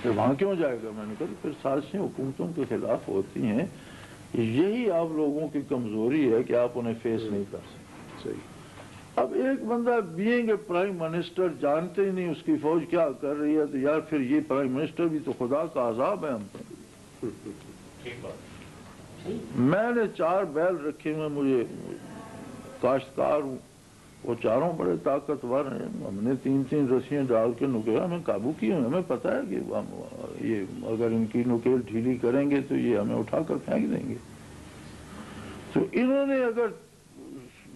پھر وہاں کیوں جائے گا؟ میں نے کہا پھر سازشیں حکومتوں کے خلاف ہوتی ہیں، یہی آپ لوگوں کی کمزوری ہے کہ آپ انہیں فیس نہیں کر سکتے۔ صحیح۔ اب ایک بندہ بینگ اے پرائم منسٹر جانتے ہی نہیں اس کی فوج کیا کر رہی ہے، تو یار پھر یہ پرائم منسٹر بھی تو خدا کا عذاب ہے ہم پر۔ میں نے 4 بیل رکھے ہوئے، مجھے کاشتکار ہوں، وہ چاروں بڑے طاقتور ہیں، ہم نے 3 رسیاں ڈال کے نکیل ہمیں قابو کی ہوئے، ہمیں پتہ ہے کہ یہ اگر ان کی نکیل ڈھیلی کریں گے تو یہ ہمیں اٹھا کر پھینک دیں گے۔ تو انہوں نے اگر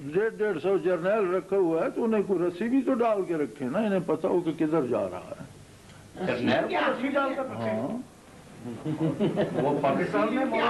150 جرنیل رکھا ہوا ہے تو انہیں کوئی رسی بھی تو ڈال کے رکھے نا، انہیں پتہ ہو کہ کدھر جا رہا ہے۔ جرنیل کو رسی ڈال کر رکھے؟ ہاں، وہ پاکستان میں نہیں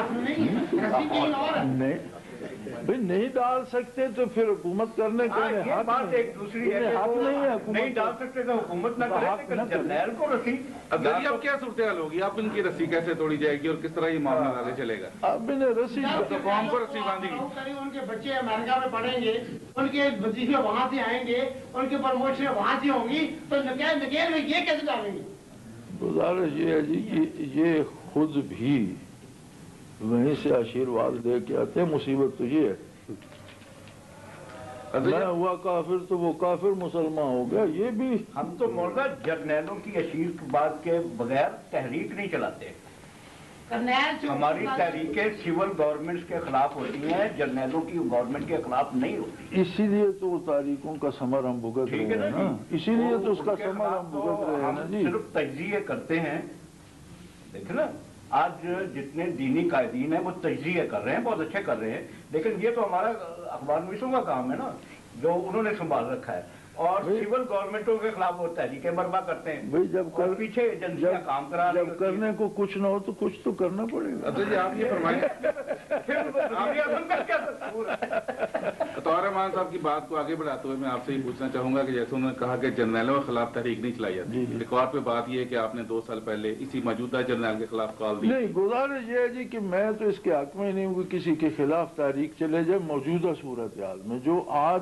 بھئی نہیں ڈال سکتے تو پھر حکومت کرنے کے لیے یہ بات ایک دوسری ہے، حق نہیں ہے حکومت نہیں ڈال سکتے تو حکومت نہ کرے، لیکن جرنیل کو رسی۔ اب اب کیا صورتحال ہوگی؟ آپ ان کی رسی کیسے توڑی جائے گی اور کس طرح یہ معاملہ آگے چلے گا؟ اب انہیں رسی تو قوم کو رسی باندھی گی۔ ان کے بچے امریکہ میں پڑھیں گے، ان کے وظیفے وہاں سے آئیں گے، ان کے پروموشن وہاں سے ہوں گی، تو نکیل میں یہ کیسے ڈالیں گے؟ گزارش یہ ہے جی کہ یہ خود بھی وہیں سے آشیرواد لے کے آتے ہیں، مصیبت تو یہ ہے میں ہوا کافر تو وہ کافر مسلمان ہو گیا، یہ بھی ہم تو مولانا جرنیلوں کی آشیرواد کے بغیر تحریک نہیں چلاتے، ہماری تحریکیں سول گورنمنٹس کے خلاف ہوتی ہیں، جرنیلوں کی گورنمنٹ کے خلاف نہیں ہوتی۔ اسی لیے تو وہ تاریخوں کا ثمر ہم بھگت رہے ہیں نا، اسی لیے تو اس کا ثمر ہم بھگت رہے ہیں نا جی۔ صرف تجزیے کرتے ہیں، دیکھیں نا آج جتنے دینی قائدین ہیں وہ تجزیے کر رہے ہیں، بہت اچھے کر رہے ہیں، لیکن یہ تو ہمارا اخبار نویسوں کا کام ہے نا جو انہوں نے سنبھال رکھا ہے، اور سول گورنمنٹوں کے خلاف وہ تحریکیں برپا کرتے ہیں بھائی جب پیچھے ایجنسیاں کام کرا رہی جب کرنے کو کچھ نہ ہو تو کچھ تو کرنا پڑے گا۔ جی آپ یہ فرمائیں طور مان صاحب کی بات کو آگے بڑھاتے ہوئے میں آپ سے یہ پوچھنا چاہوں گا کہ جیسے انہوں نے کہا کہ جرنیلوں کے خلاف تحریک نہیں چلائی جاتی، ایک اور پہ بات یہ ہے کہ آپ نے 2 سال پہلے اسی موجودہ جرنیل کے خلاف کال دی۔ نہیں، گزارش یہ ہے جی کہ میں تو اس کے حق میں نہیں ہوں کہ کسی کے خلاف تحریک چلے جائے۔ موجودہ صورتحال میں جو آج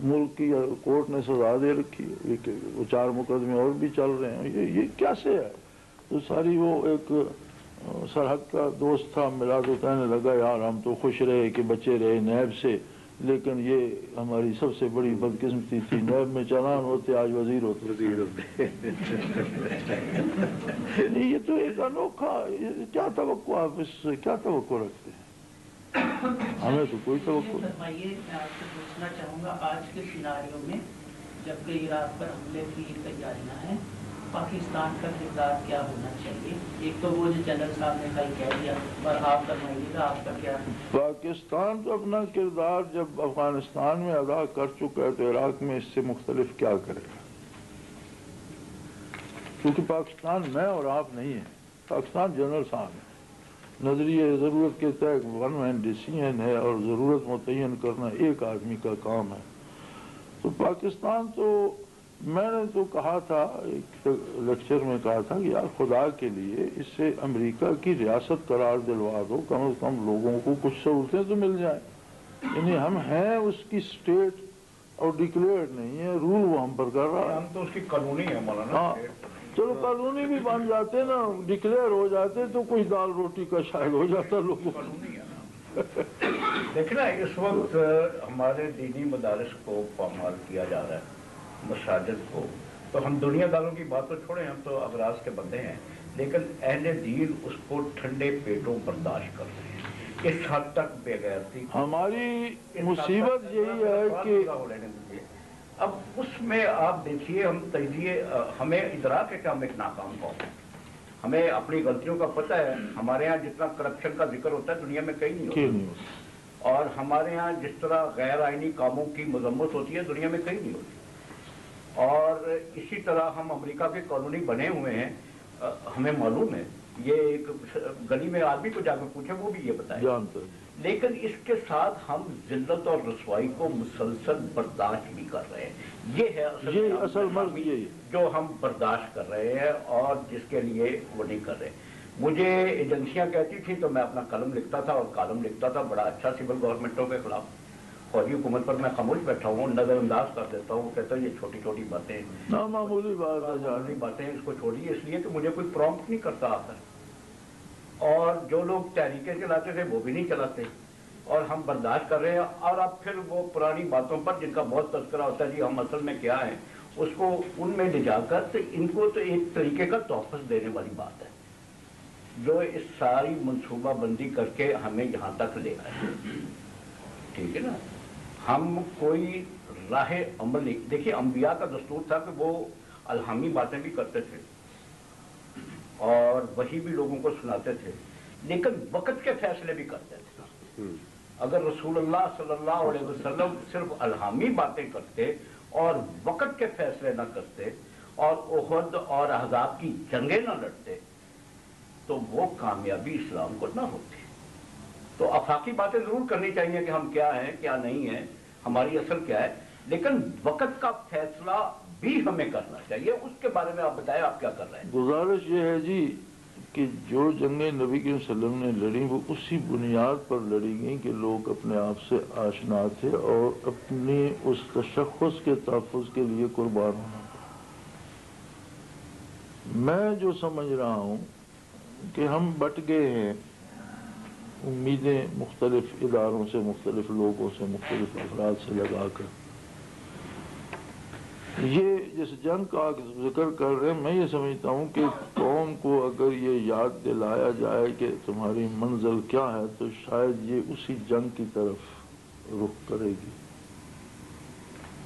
ملک کی کورٹ نے سزا دے رکھی ہے، وہ 4 مقدمے اور بھی چل رہے ہیں، یہ کیسے ہے؟ تو ساری وہ ایک سرحد کا دوست تھا، ملا تو کہنے لگا یار ہم تو خوش رہے کہ بچے رہے نیب سے، لیکن یہ ہماری سب سے بڑی بدقسمتی تھی، نیب میں چلان ہوتے آج وزیر ہوتے۔ یہ تو ایک انوکھا، کیا توقع آپ اس سے کیا توقع رکھتے ہیں؟ ہمیں تو کوئی توقع نہیں۔ فرمائیے، میں آپ سے پوچھنا چاہوں گا آج کے سیناریو میں جبکہ عراق پر حملے کی تیاریاں ہیں، پاکستان کا کردار کیا ہونا چاہیے؟ ایک تو وہ جو جنرل صاحب نے کل کہہ دیا، اور آپ فرمائیے گا آپ کا کیا؟ پاکستان تو اپنا کردار جب افغانستان میں ادا کر چکا ہے تو عراق میں اس سے مختلف کیا کرے گا؟ کیونکہ پاکستان میں اور آپ نہیں ہے، پاکستان جنرل صاحب ہے، نظریہ ضرورت کے تحت ون مین ڈیسیژن ہے اور ضرورت متعین کرنا ایک آدمی کا کام ہے۔ تو پاکستان تو میں نے تو کہا تھا، ایک لیکچر میں کہا تھا کہ یار خدا کے لیے اس سے امریکہ کی ریاست قرار دلوا دو، کم از کم لوگوں کو کچھ سہولتیں تو مل جائیں، یعنی ہم ہیں اس کی اسٹیٹ اور ڈکلیئرڈ نہیں ہے، رول وہ ہم پر کر رہا ہے۔ ہم تو اس کی قانونی ہے مولانا۔ ہاں چلو قانونی بھی بن جاتے نا، ڈکلیئر ہو جاتے تو کچھ دال روٹی کا شاید ہو جاتا لوگوں کو۔ دیکھنا اس وقت ہمارے دینی مدارس کو پامال کیا جا رہا ہے، مساجد کو، تو ہم دنیا داروں کی بات تو چھوڑیں، ہم تو اغراض کے بندے ہیں، لیکن اہل دین اس کو ٹھنڈے پیٹوں برداشت کر رہے ہیں، اس حد تک بے غیرتی۔ ہماری مصیبت یہی ہے کہ اب اس میں آپ دیکھیے، ہم تجزیے، ہمیں ادراک ہے کہ ہم ایک ناکام قوم ہیں، ہمیں اپنی غلطیوں کا پتہ ہے، ہمارے ہاں جتنا کرپشن کا ذکر ہوتا ہے دنیا میں کہیں نہیں ہوتا، اور ہمارے ہاں جس طرح غیر آئینی کاموں کی مذمت ہوتی ہے دنیا میں کہیں نہیں ہوتی، اور اسی طرح ہم امریکہ کے قانونی بنے ہوئے ہیں، ہمیں معلوم ہے، یہ ایک گلی میں آدمی کو جا کے پوچھے وہ بھی یہ بتائے، لیکن اس کے ساتھ ہم ذلت اور رسوائی کو مسلسل برداشت بھی کر رہے ہیں، یہ ہے اصل مرض جو ہم برداشت کر رہے ہیں اور جس کے لیے وہ نہیں کر رہے۔ مجھے ایجنسیاں کہتی تھی تو میں اپنا قلم لکھتا تھا، اور کالم لکھتا تھا بڑا اچھا سول گورنمنٹوں کے خلاف، فوجی حکومت پر میں خاموش بیٹھا ہوں، نظر انداز کر دیتا ہوں، کہتا ہوں یہ چھوٹی چھوٹی باتیں، معمولی باتیں، اس کو چھوڑیے، اس لیے کہ مجھے کوئی پرومپٹ نہیں کرتا آخر، اور جو لوگ تحریکیں چلاتے تھے وہ بھی نہیں چلاتے، اور ہم برداشت کر رہے ہیں، اور اب پھر وہ پرانی باتوں پر جن کا بہت تذکرہ ہوتا ہے جی ہم اصل میں کیا ہیں، اس کو ان میں لے جا کر تو ان کو تو ایک طریقے کا تحفظ دینے والی بات ہے جو اس ساری منصوبہ بندی کر کے ہمیں یہاں تک لے آئے، ٹھیک ہے نا۔ ہم کوئی راہ عمل نہیں، دیکھیے انبیاء کا دستور تھا کہ وہ الہامی باتیں بھی کرتے تھے اور وہی بھی لوگوں کو سناتے تھے، لیکن وقت کے فیصلے بھی کرتے تھے۔ اگر رسول اللہ صلی اللہ علیہ وسلم صرف الہامی باتیں کرتے اور وقت کے فیصلے نہ کرتے اور احد اور احزاب کی جنگیں نہ لڑتے تو وہ کامیابی اسلام کو نہ ہوتی۔ تو افاقی باتیں ضرور کرنی چاہیے کہ ہم کیا ہیں کیا نہیں ہیں، ہماری اصل کیا ہے، لیکن وقت کا فیصلہ بھی ہمیں کرنا چاہیے۔ اس کے بارے میں آپ بتائیں آپ کیا کر رہے ہیں؟ گزارش یہ ہے جی کہ جو جنگیں نبی کریم صلی اللہ علیہ وسلم نے لڑی وہ اسی بنیاد پر لڑی گئیں کہ لوگ اپنے آپ سے آشنا تھے اور اپنی اس تشخص کے تحفظ کے لیے قربان ہونا تھا۔ میں جو سمجھ رہا ہوں کہ ہم بٹ گئے ہیں، امیدیں مختلف اداروں سے، مختلف لوگوں سے، مختلف افراد سے لگا کر، یہ جس جنگ کا ذکر کر رہے ہیں، میں یہ سمجھتا ہوں کہ قوم کو اگر یہ یاد دلایا جائے کہ تمہاری منزل کیا ہے تو شاید یہ اسی جنگ کی طرف رخ کرے گی،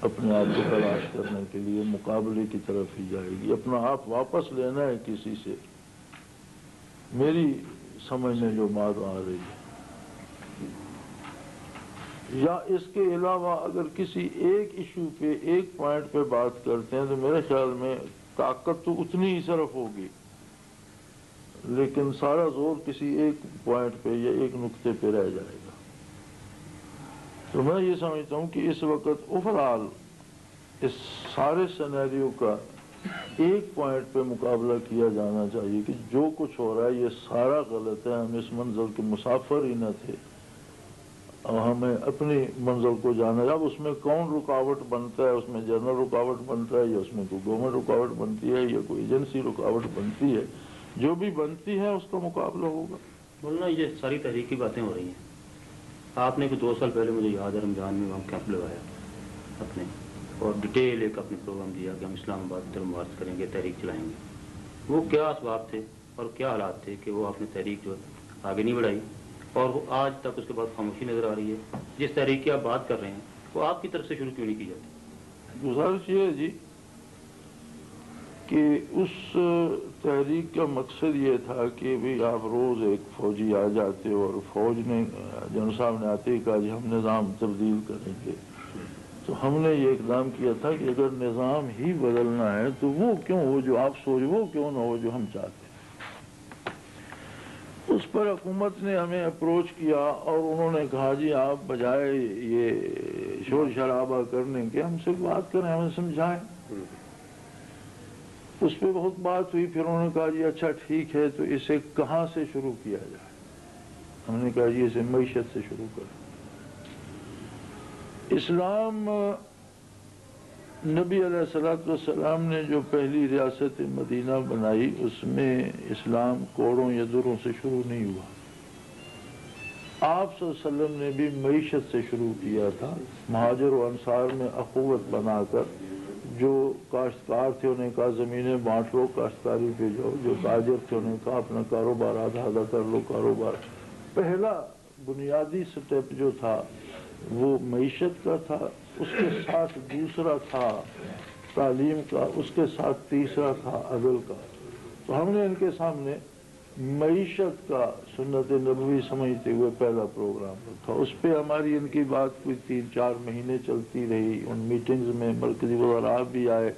اپنے آپ کو تلاش کرنے کے لیے مقابلے کی طرف ہی جائے گی، اپنا آپ واپس لینا ہے کسی سے، میری سمجھ میں جو بات آ رہی ہے۔ یا اس کے علاوہ اگر کسی ایک ایشو پہ، ایک پوائنٹ پہ بات کرتے ہیں تو میرے خیال میں طاقت تو اتنی ہی صرف ہوگی، لیکن سارا زور کسی ایک پوائنٹ پہ یا ایک نقطے پہ رہ جائے گا۔ تو میں یہ سمجھتا ہوں کہ اس وقت اوورآل اس سارے سینیریو کا ایک پوائنٹ پہ مقابلہ کیا جانا چاہیے کہ جو کچھ ہو رہا ہے یہ سارا غلط ہے، ہم اس منزل کے مسافر ہی نہ تھے، اور ہمیں اپنی منزل کو جانا ہے. اب اس میں کون رکاوٹ بنتا ہے, اس میں جنرل رکاوٹ بنتا ہے یا اس میں کوئی گورنمنٹ رکاوٹ بنتی ہے یا کوئی ایجنسی رکاوٹ بنتی ہے, جو بھی بنتی ہے اس کا مقابلہ ہوگا. بولنا یہ ساری تحریکی باتیں ہو رہی ہیں. آپ نے کوئی 2 سال پہلے مجھے یاد ہے رمضان میں ہم کیمپ لگایا اپنے, اور ڈیٹیل ایک اپنے پروگرام دیا کہ ہم اسلام آباد کی طرف مارچ کریں گے, تحریک چلائیں گے. وہ کیا اسباب تھے اور کیا حالات تھے کہ وہ آپ نے تحریک جو آگے نہیں بڑھائی, اور وہ آج تک اس کے بعد خاموشی نظر آ رہی ہے. جس تحریک کی آپ بات کر رہے ہیں وہ آپ کی طرف سے شروع کیوں نہیں کی جاتی؟ گزارش یہ ہے جی کہ اس تحریک کا مقصد یہ تھا کہ بھی آپ روز ایک فوجی آ جاتے اور فوج نے جنرل صاحب نے آتے ہی کہا جی ہم نظام تبدیل کریں گے. تو ہم نے یہ اقدام کیا تھا کہ اگر نظام ہی بدلنا ہے تو وہ کیوں ہو جو آپ سوچ, وہ کیوں نہ ہو جو ہم چاہتے ہیں. اس پر حکومت نے ہمیں اپروچ کیا اور انہوں نے کہا جی آپ بجائے یہ شور شرابہ کرنے کے ہم سے بات کریں, ہمیں سمجھائیں. اس پہ بہت بات ہوئی. پھر انہوں نے کہا جی اچھا ٹھیک ہے تو اسے کہاں سے شروع کیا جائے. ہم نے کہا جی اسے معیشت سے شروع کریں. اسلام نبی علیہ الصلوۃ والسلام نے جو پہلی ریاست مدینہ بنائی اس میں اسلام کوڑوں یا دروں سے شروع نہیں ہوا. آپ صلی اللہ علیہ وسلم نے بھی معیشت سے شروع کیا تھا. مہاجر و انصار میں اخوت بنا کر جو کاشتکار تھے انہیں کہا زمینیں بانٹ لو, کاشتکاری پہ جاؤ. جو تاجر تھے انہیں کہا اپنا کاروبار آدھا آدھا کر لو کاروبار. پہلا بنیادی سٹیپ جو تھا وہ معیشت کا تھا. اس کے ساتھ دوسرا تھا تعلیم کا, اس کے ساتھ تیسرا تھا عدل کا. تو ہم نے ان کے سامنے معیشت کا سنت نبوی سمجھتے ہوئے پہلا پروگرام رکھا. اس پہ ہماری ان کی بات کوئی 3-4 مہینے چلتی رہی. ان میٹنگز میں مرکزی وزراء بھی آئے,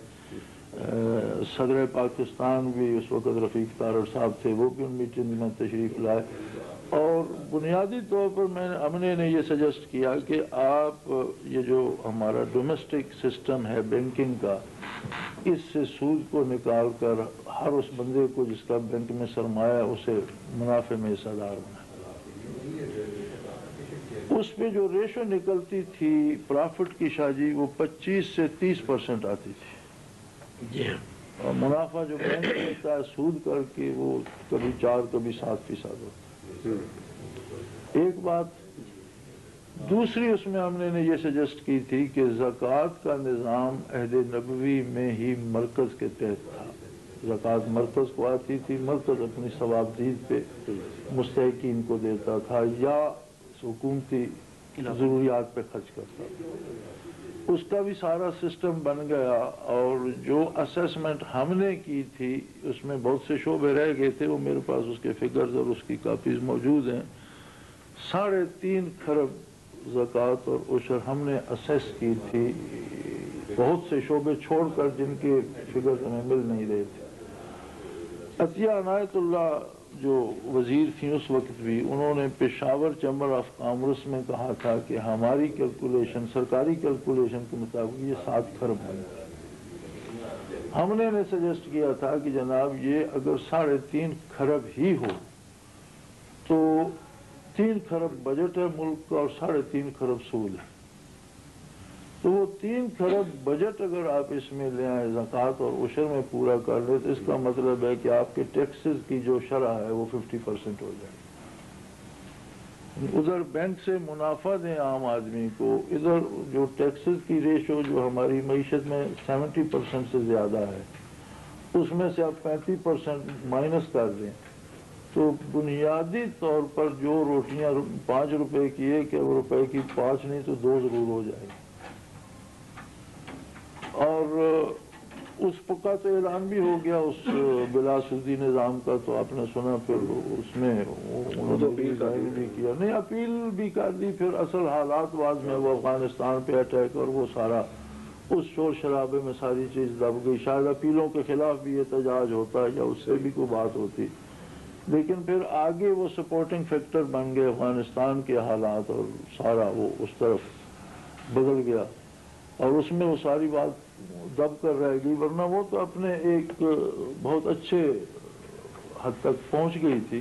صدر پاکستان بھی اس وقت رفیق تارڑ صاحب تھے, وہ بھی ان میٹنگ میں تشریف لائے. اور بنیادی طور پر ہم نے یہ سجیسٹ کیا کہ آپ یہ جو ہمارا ڈومیسٹک سسٹم ہے بینکنگ کا, اس سے سود کو نکال کر ہر اس بندے کو جس کا بینک میں سرمایہ اسے منافع میں حصہ دار بنائے. اس پہ جو ریشو نکلتی تھی پرافٹ کی شاجی وہ 25 سے 30% آتی تھی, اور منافع جو بینک دیتا ہے سود کر کے وہ کبھی 4 کبھی 7% ہوتا. ایک بات دوسری اس میں ہم نے یہ سجیسٹ کی تھی کہ زکوٰۃ کا نظام عہد نبوی میں ہی مرکز کے تحت تھا. زکوٰۃ مرکز کو آتی تھی, مرکز اپنی ثوابدید پہ مستحقین کو دیتا تھا یا حکومتی ضروریات پہ خرچ کرتا تھا. اس کا بھی سارا سسٹم بن گیا. اور جو اسیسمنٹ ہم نے کی تھی اس میں بہت سے شعبے رہ گئے تھے, وہ میرے پاس اس کے فگرز اور اس کی کاپیز موجود ہیں. 3.5 کھرب زکوٰۃ اور عشر ہم نے اسیس کی تھی, بہت سے شعبے چھوڑ کر جن کے فگرز ہمیں مل نہیں رہے تھے. عطیہ عنایت اللہ جو وزیر تھیں اس وقت بھی, انہوں نے پشاور چیمبر آف کامرس میں کہا تھا کہ ہماری کیلکولیشن سرکاری کیلکولیشن کے مطابق یہ 7 کھرب ہے. ہم نے سجیسٹ کیا تھا کہ جناب یہ اگر 3.5 کھرب ہی ہو تو 3 کھرب بجٹ ہے ملک کا اور 3.5 کھرب سود ہے. تو وہ 3 کھرب بجٹ اگر آپ اس میں لے آئیں زکوٰۃ اور عشر میں پورا کر لیں تو اس کا مطلب ہے کہ آپ کے ٹیکسز کی جو شرح ہے وہ 50% ہو جائے. ادھر بینک سے منافع دیں عام آدمی کو, ادھر جو ٹیکسز کی ریشو جو ہماری معیشت میں 70% سے زیادہ ہے اس میں سے آپ 35% مائنس کر دیں تو بنیادی طور پر جو روٹیاں 5 روپے کی 1 روپے کی 5 نہیں تو 2 ضرور ہو جائے گی. اور اس کا تو اعلان بھی ہو گیا اس بلا سودی نظام کا, تو آپ نے سنا. پھر اس میں انہوں نے اپیل بھی کیا, نہیں اپیل بھی کر دی. پھر اصل حالات بعد میں وہ افغانستان پہ اٹیک اور وہ سارا اس شور شرابے میں ساری چیز دب گئی. شاید اپیلوں کے خلاف بھی احتجاج ہوتا یا اس سے بھی کوئی بات ہوتی, لیکن پھر آگے وہ سپورٹنگ فیکٹر بن گئے افغانستان کے حالات اور سارا وہ اس طرف بدل گیا اور اس میں وہ ساری بات دب کر رہ گئی. ورنہ وہ تو اپنے ایک بہت اچھے حد تک پہنچ گئی تھی.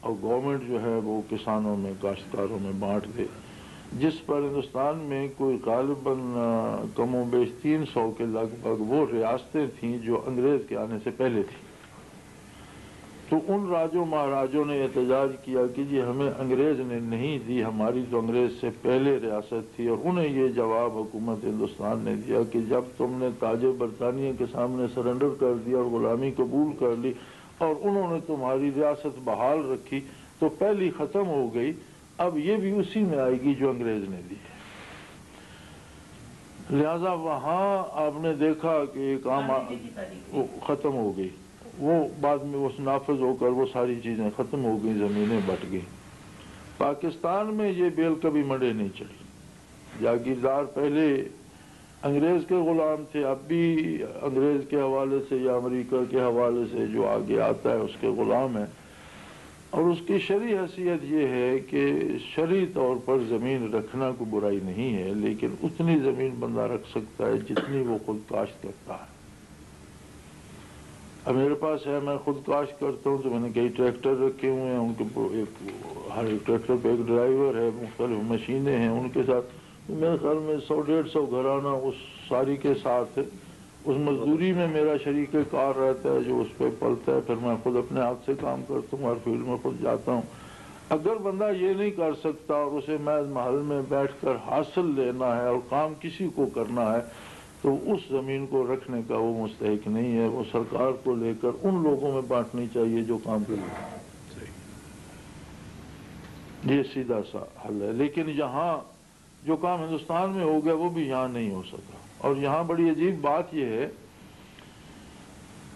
اور گورنمنٹ جو ہے وہ کسانوں میں کاشتکاروں میں بانٹ دے، جس پر ہندوستان میں کوئی غالباً کم و بیش 300 کے لگ بھگ وہ ریاستیں تھیں جو انگریز کے آنے سے پہلے تھیں۔ تو ان راجوں مہاراجوں نے احتجاج کیا کہ جی ہمیں انگریز نے نہیں دی، ہماری تو انگریز سے پہلے ریاست تھی، اور انہیں یہ جواب حکومت ہندوستان نے دیا کہ جب تم نے تاج برطانیہ کے سامنے سرنڈر کر دیا اور غلامی قبول کر لی اور انہوں نے تمہاری ریاست بحال رکھی تو پہلی ختم ہو گئی، اب یہ بھی اسی میں آئے گی جو انگریز نے دی۔ لہذا وہاں آپ نے دیکھا کہ ایک عام ختم ہو گئی، وہ بعد میں وہ نافذ ہو کر وہ ساری چیزیں ختم ہو گئی، زمینیں بٹ گئی۔ پاکستان میں یہ بیل کبھی منڈے نہیں چڑھی، جاگیردار پہلے انگریز کے غلام تھے، اب بھی انگریز کے حوالے سے یا امریکہ کے حوالے سے جو آگے آتا ہے اس کے غلام ہیں، اور اس کی شرعی حیثیت یہ ہے کہ شرعی طور پر زمین رکھنا کوئی برائی نہیں ہے، لیکن اتنی زمین بندہ رکھ سکتا ہے جتنی وہ خود کاشت کرتا ہے۔ اب میرے پاس ہے، میں خود کاشت کرتا ہوں تو میں نے کئی ٹریکٹر رکھے ہوئے ہیں، ان کے ہر ایک ٹریکٹر پہ ایک ڈرائیور ہے، مختلف مشینیں ہیں، ان کے ساتھ میرے خیال میں 100-150 گھرانہ اس ساری کے ساتھ اس مزدوری میں میرا شریک کار رہتا ہے جو اس پہ پلتا ہے، پھر میں خود اپنے ہاتھ سے کام کرتا ہوں اور فیلڈ میں خود جاتا ہوں۔ اگر بندہ یہ نہیں کر سکتا اور اسے محض محل میں بیٹھ کر حاصل لینا ہے اور کام کسی کو کرنا ہے تو اس زمین کو رکھنے کا وہ مستحق نہیں ہے، وہ سرکار کو لے کر ان لوگوں میں بانٹنی چاہیے جو کام کریں۔ یہ سیدھا سا حل ہے، لیکن یہاں جو کام ہندوستان میں ہو گیا وہ بھی یہاں نہیں ہو سکا۔ اور یہاں بڑی عجیب بات یہ ہے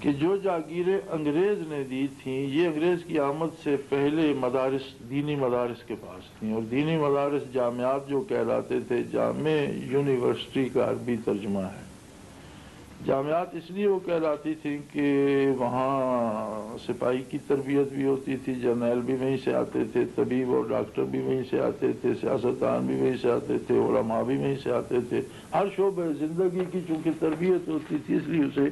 کہ جو جاگیریں انگریز نے دی تھیں یہ انگریز کی آمد سے پہلے مدارس، دینی مدارس کے پاس تھیں، اور دینی مدارس جامعات جو کہلاتے تھے، جامع یونیورسٹی کا عربی ترجمہ ہے۔ جامعات اس لیے وہ کہلاتی تھیں کہ وہاں سپاہی کی تربیت بھی ہوتی تھی، جرنیل بھی وہیں سے آتے تھے، طبیب اور ڈاکٹر بھی وہیں سے آتے تھے، سیاستدان بھی وہیں سے آتے تھے، علماء بھی وہیں سے آتے تھے، ہر شعبہ زندگی کی چونکہ تربیت ہوتی تھی اس لیے اسے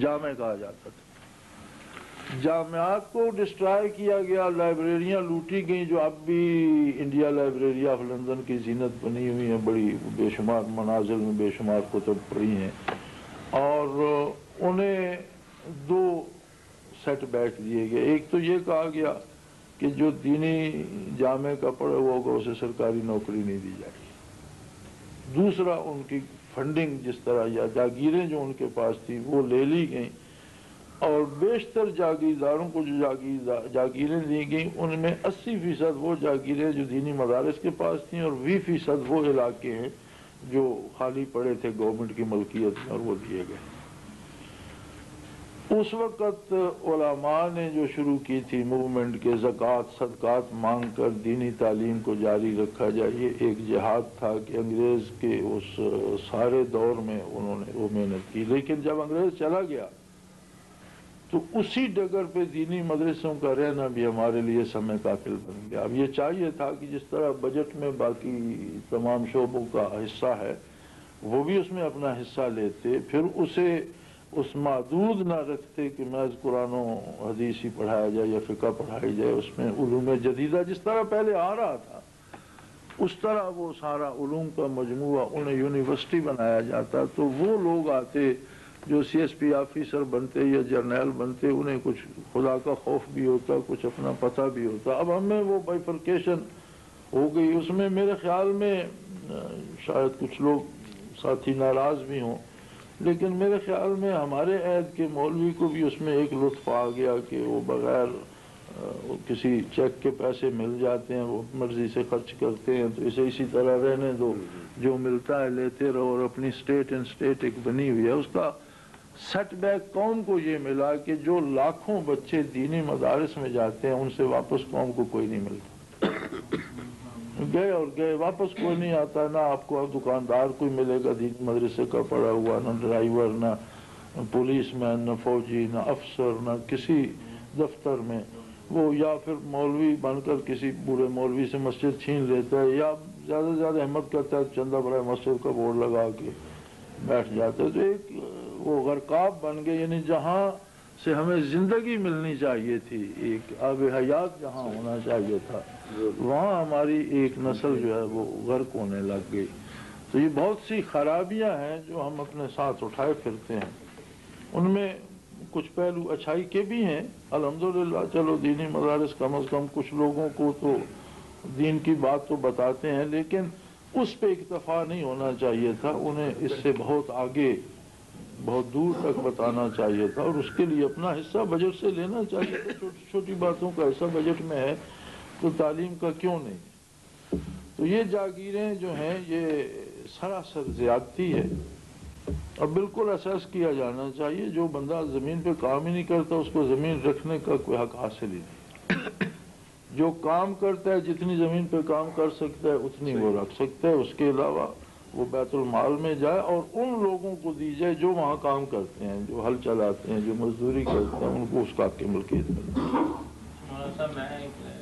جامع کہا جاتا تھا۔ جامعات کو ڈسٹرائے کیا گیا، لائبریریاں لوٹی گئیں جو اب بھی انڈیا لائبریری آف لندن کی زینت بنی ہوئی ہیں، بڑی بے شمار منازل میں بے شمار کتب پڑھی ہیں، اور انہیں 2 سیٹ بیک دیے گئے۔ ایک تو یہ کہا گیا کہ جو دینی جامع کا پڑھا ہوا ہوگا اسے سرکاری نوکری نہیں دی جائے گی۔ دوسرا ان کی فنڈنگ جس طرح یا جاگیریں جو ان کے پاس تھی وہ لے لی گئیں، اور بیشتر جاگیرداروں کو جو جاگیریں دی گئیں ان میں 80% وہ جاگیریں جو دینی مدارس کے پاس تھیں اور 20% وہ علاقے ہیں جو خالی پڑے تھے گورنمنٹ کی ملکیت میں اور وہ دیے گئے۔ اس وقت علماء نے جو شروع کی تھی موومنٹ کے زکوٰۃ صدقات مانگ کر دینی تعلیم کو جاری رکھا جائے، یہ ایک جہاد تھا کہ انگریز کے اس سارے دور میں انہوں نے وہ محنت کی، لیکن جب انگریز چلا گیا تو اسی ڈگر پہ دینی مدرسوں کا رہنا بھی ہمارے لیے سمے قاتل بن گیا۔ اب یہ چاہیے تھا کہ جس طرح بجٹ میں باقی تمام شعبوں کا حصہ ہے وہ بھی اس میں اپنا حصہ لیتے، پھر اسے اس محدود نہ رکھتے کہ محض قرآن و حدیث ہی پڑھایا جائے یا فقہ پڑھائی جائے، اس میں علوم جدیدہ جس طرح پہلے آ رہا تھا اس طرح وہ سارا علوم کا مجموعہ انہیں یونیورسٹی بنایا جاتا، تو وہ لوگ آتے جو CSP آفیسر بنتے یا جرنیل بنتے، انہیں کچھ خدا کا خوف بھی ہوتا، کچھ اپنا پتہ بھی ہوتا۔ اب ہمیں وہ بائیفرکیشن ہو گئی، اس میں میرے خیال میں شاید کچھ لوگ ساتھی ناراض بھی ہوں، لیکن میرے خیال میں ہمارے عہد کے مولوی کو بھی اس میں ایک لطف آ گیا کہ وہ بغیر کسی چیک کے پیسے مل جاتے ہیں، وہ مرضی سے خرچ کرتے ہیں، تو اسے اسی طرح رہنے دو، جو ملتا ہے لیتے رہو، اور اپنی اسٹیٹ ایک بنی ہوئی ہے۔ اس کا سیٹ بیک قوم کو یہ ملا کہ جو لاکھوں بچے دینی مدارس میں جاتے ہیں ان سے واپس قوم کو کوئی نہیں ملتا، گئے اور گئے، واپس کوئی نہیں آتا، نہ آپ کو دکاندار کوئی ملے گا دینی مدرسے کا پڑھا ہوا، نہ ڈرائیور، نہ پولیس مین، نہ فوجی، نہ افسر، نہ کسی دفتر میں، وہ یا پھر مولوی بن کر کسی بوڑھے مولوی سے مسجد چھین لیتا ہے، یا زیادہ سے زیادہ ہمت کرتا ہے چندہ برائے مسجد کا بورڈ لگا کے بیٹھ جاتا ہے۔ تو ایک وہ غرقاب بن گئے، یعنی جہاں سے ہمیں زندگی ملنی چاہیے تھی، ایک آب حیات جہاں ہونا چاہیے تھا، وہاں ہماری ایک نسل جو ہے وہ غرق ہونے لگ گئی۔ تو یہ بہت سی خرابیاں ہیں جو ہم اپنے ساتھ اٹھائے پھرتے ہیں، ان میں کچھ پہلو اچھائی کے بھی ہیں الحمدللہ۔ چلو دینی مدارس کم از کم کچھ لوگوں کو تو دین کی بات تو بتاتے ہیں، لیکن اس پہ اکتفا نہیں ہونا چاہیے تھا، انہیں اس سے بہت آگے بہت دور تک بتانا چاہیے تھا، اور اس کے لیے اپنا حصہ بجٹ سے لینا چاہیے تھا۔ چھوٹی چھوٹی باتوں کا حصہ بجٹ میں ہے تو تعلیم کا کیوں نہیں؟ تو یہ جاگیریں جو ہیں یہ سراسر زیادتی ہے، اور بالکل اسیس کیا جانا چاہیے۔ جو بندہ زمین پہ کام ہی نہیں کرتا اس کو زمین رکھنے کا کوئی حق حاصل ہی نہیں۔ جو کام کرتا ہے جتنی زمین پہ کام کر سکتا ہے اتنی وہ رکھ سکتا ہے، اس کے علاوہ وہ بیت المال میں جائے اور ان لوگوں کو دی جائے جو وہاں کام کرتے ہیں، جو ہل چلاتے ہیں، جو مزدوری کرتے ہیں، ان کو اس کا حق ملکیت ملتی ہے۔ مولانا صاحب میں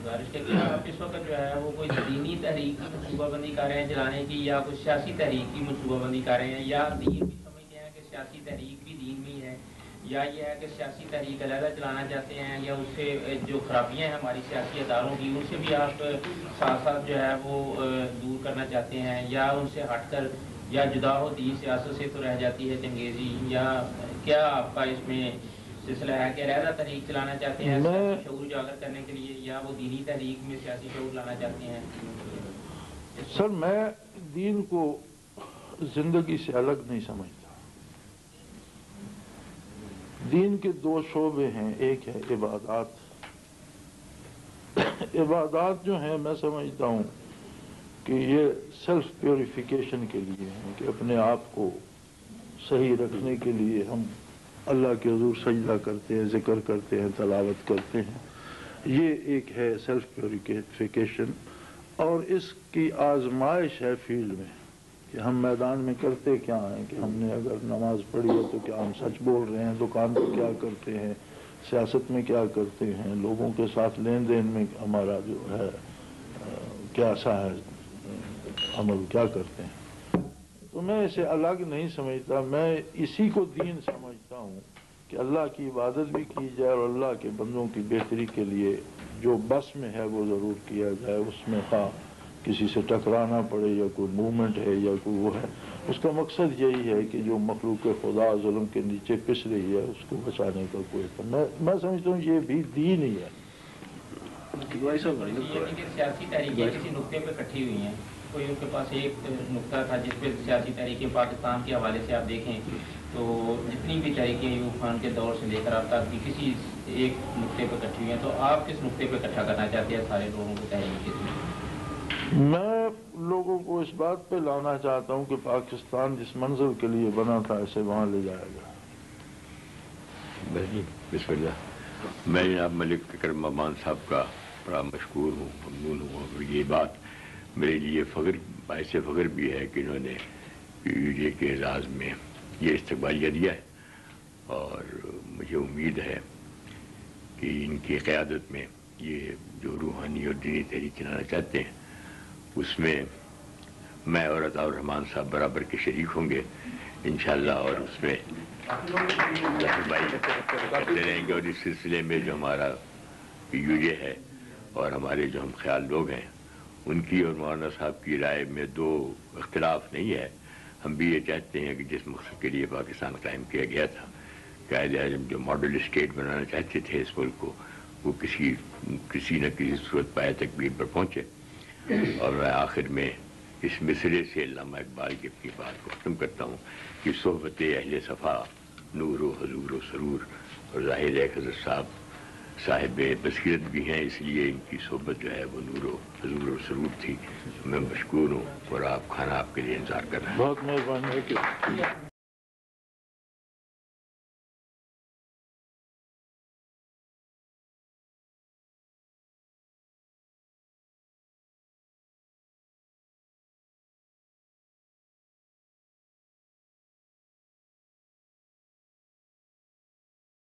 گزارش ہے کہ آپ اس وقت جو ہے وہ کوئی دینی تحریک کی منصوبہ بندی کر رہے ہیں چلانے کی، یا کوئی سیاسی تحریک کی منصوبہ بندی کر رہے ہیں، یا دین بھی سمجھتے ہیں کہ سیاسی تحریک بھی دین میں ہے، یا یہ ہے کہ سیاسی تحریک علیحدہ چلانا چاہتے ہیں، یا اس سے جو خرابیاں ہیں ہماری سیاسی اداروں کی ان سے بھی آپ ساتھ ساتھ جو ہے وہ دور کرنا چاہتے ہیں، یا ان سے ہٹ کر یا جدا ہوتی سیاست سے تو رہ جاتی ہے چنگیزی، یا کیا آپ کا اس میں سلسلہ ہے کہ علیحدہ تحریک چلانا چاہتے ہیں شعور اجاگر کرنے کے لیے، یا وہ دینی تحریک میں سیاسی شعور لانا چاہتے ہیں؟ سر میں دین کو زندگی سے الگ نہیں سمجھتا۔ دین کے دو شعبے ہیں، ایک ہے عبادات۔ عبادات جو ہیں میں سمجھتا ہوں کہ یہ سیلف پیوریفیکیشن کے لیے ہیں، کہ اپنے آپ کو صحیح رکھنے کے لیے ہم اللہ کے حضور سجدہ کرتے ہیں، ذکر کرتے ہیں، تلاوت کرتے ہیں، یہ ایک ہے سیلف پیوریفیکیشن۔ اور اس کی آزمائش ہے فیلڈ میں کہ ہم میدان میں کرتے کیا ہیں، کہ ہم نے اگر نماز پڑھی ہے تو کیا ہم سچ بول رہے ہیں، دکان پہ کیا کرتے ہیں، سیاست میں کیا کرتے ہیں، لوگوں کے ساتھ لین دین میں ہمارا جو ہے کیسا ہے عمل، کیا کرتے ہیں۔ تو میں اسے الگ نہیں سمجھتا، میں اسی کو دین سمجھتا ہوں کہ اللہ کی عبادت بھی کی جائے اور اللہ کے بندوں کی بہتری کے لیے جو بس میں ہے وہ ضرور کیا جائے، اس میں خواہ کسی سے ٹکرانا پڑے یا کوئی موومنٹ ہے یا کوئی وہ ہے، اس کا مقصد یہی ہے کہ جو مخلوق خدا ظلم کے نیچے پس رہی ہے اس کو بچانے کا کوئی میں سمجھتا ہوں یہ بھی دین ہی ہے۔ سیاسی تحریکیں کسی نقطے پہ اکٹھی ہوئی ہیں، کوئی ان کے پاس ایک نقطہ تھا جس پہ سیاسی تحریکیں پاکستان کے حوالے سے آپ دیکھیں تو جتنی بھی تحریکیں ایوب خان کے دور سے لے کر اب تک کسی ایک نقطے پہ اکٹھی ہوئی ہیں، تو آپ کس نقطے پہ اکٹھا کرنا چاہتے ہیں سارے لوگوں کو تحریک کے لیے؟ میں لوگوں کو اس بات پہ لانا چاہتا ہوں کہ پاکستان جس منزل کے لیے بنا تھا اسے وہاں لے جائے گا۔ بسم اللہ۔ میں جناب ملک اکرم امان صاحب کا بڑا مشکور ہوں، ممنون ہوں، اور یہ بات میرے لیے باعث فخر بھی ہے کہ انہوں نے UJ کے اعزاز میں یہ استقبالیہ دیا ہے، اور مجھے امید ہے کہ ان کی قیادت میں یہ جو روحانی اور دینی تحریک چلانا چاہتے ہیں اس میں میں اور عطاء الرحمان صاحب برابر کے شریک ہوں گے انشاءاللہ، اور اس میں رہنمائی کرتے رہیں گے، اور اس سلسلے میں جو ہمارا UJ ہے اور ہمارے جو ہم خیال لوگ ہیں ان کی اور مولانا صاحب کی رائے میں دو اختلاف نہیں ہے۔ ہم بھی یہ چاہتے ہیں کہ جس مقصد کے لیے پاکستان قائم کیا گیا تھا، قائد اعظم جو ماڈل اسٹیٹ بنانا چاہتے تھے اس ملک کو، وہ کسی نہ کسی صورت پائے تکمیل پر پہنچے۔ اور میں آخر میں اس مصرے سے علامہ اقبال کی اپنی بات کو ختم کرتا ہوں کہ صحبت اہل صفا نور و حضور و سرور، اور ظاہر ہے حضرت صاحب بصیرت بھی ہیں، اس لیے ان کی صحبت جو ہے وہ نور و حضور و سرور تھی۔ میں مشکور ہوں، اور آپ کھانا آپ کے لیے انتظار کر رہے ہیں۔ بہت مہربانی ہے کہ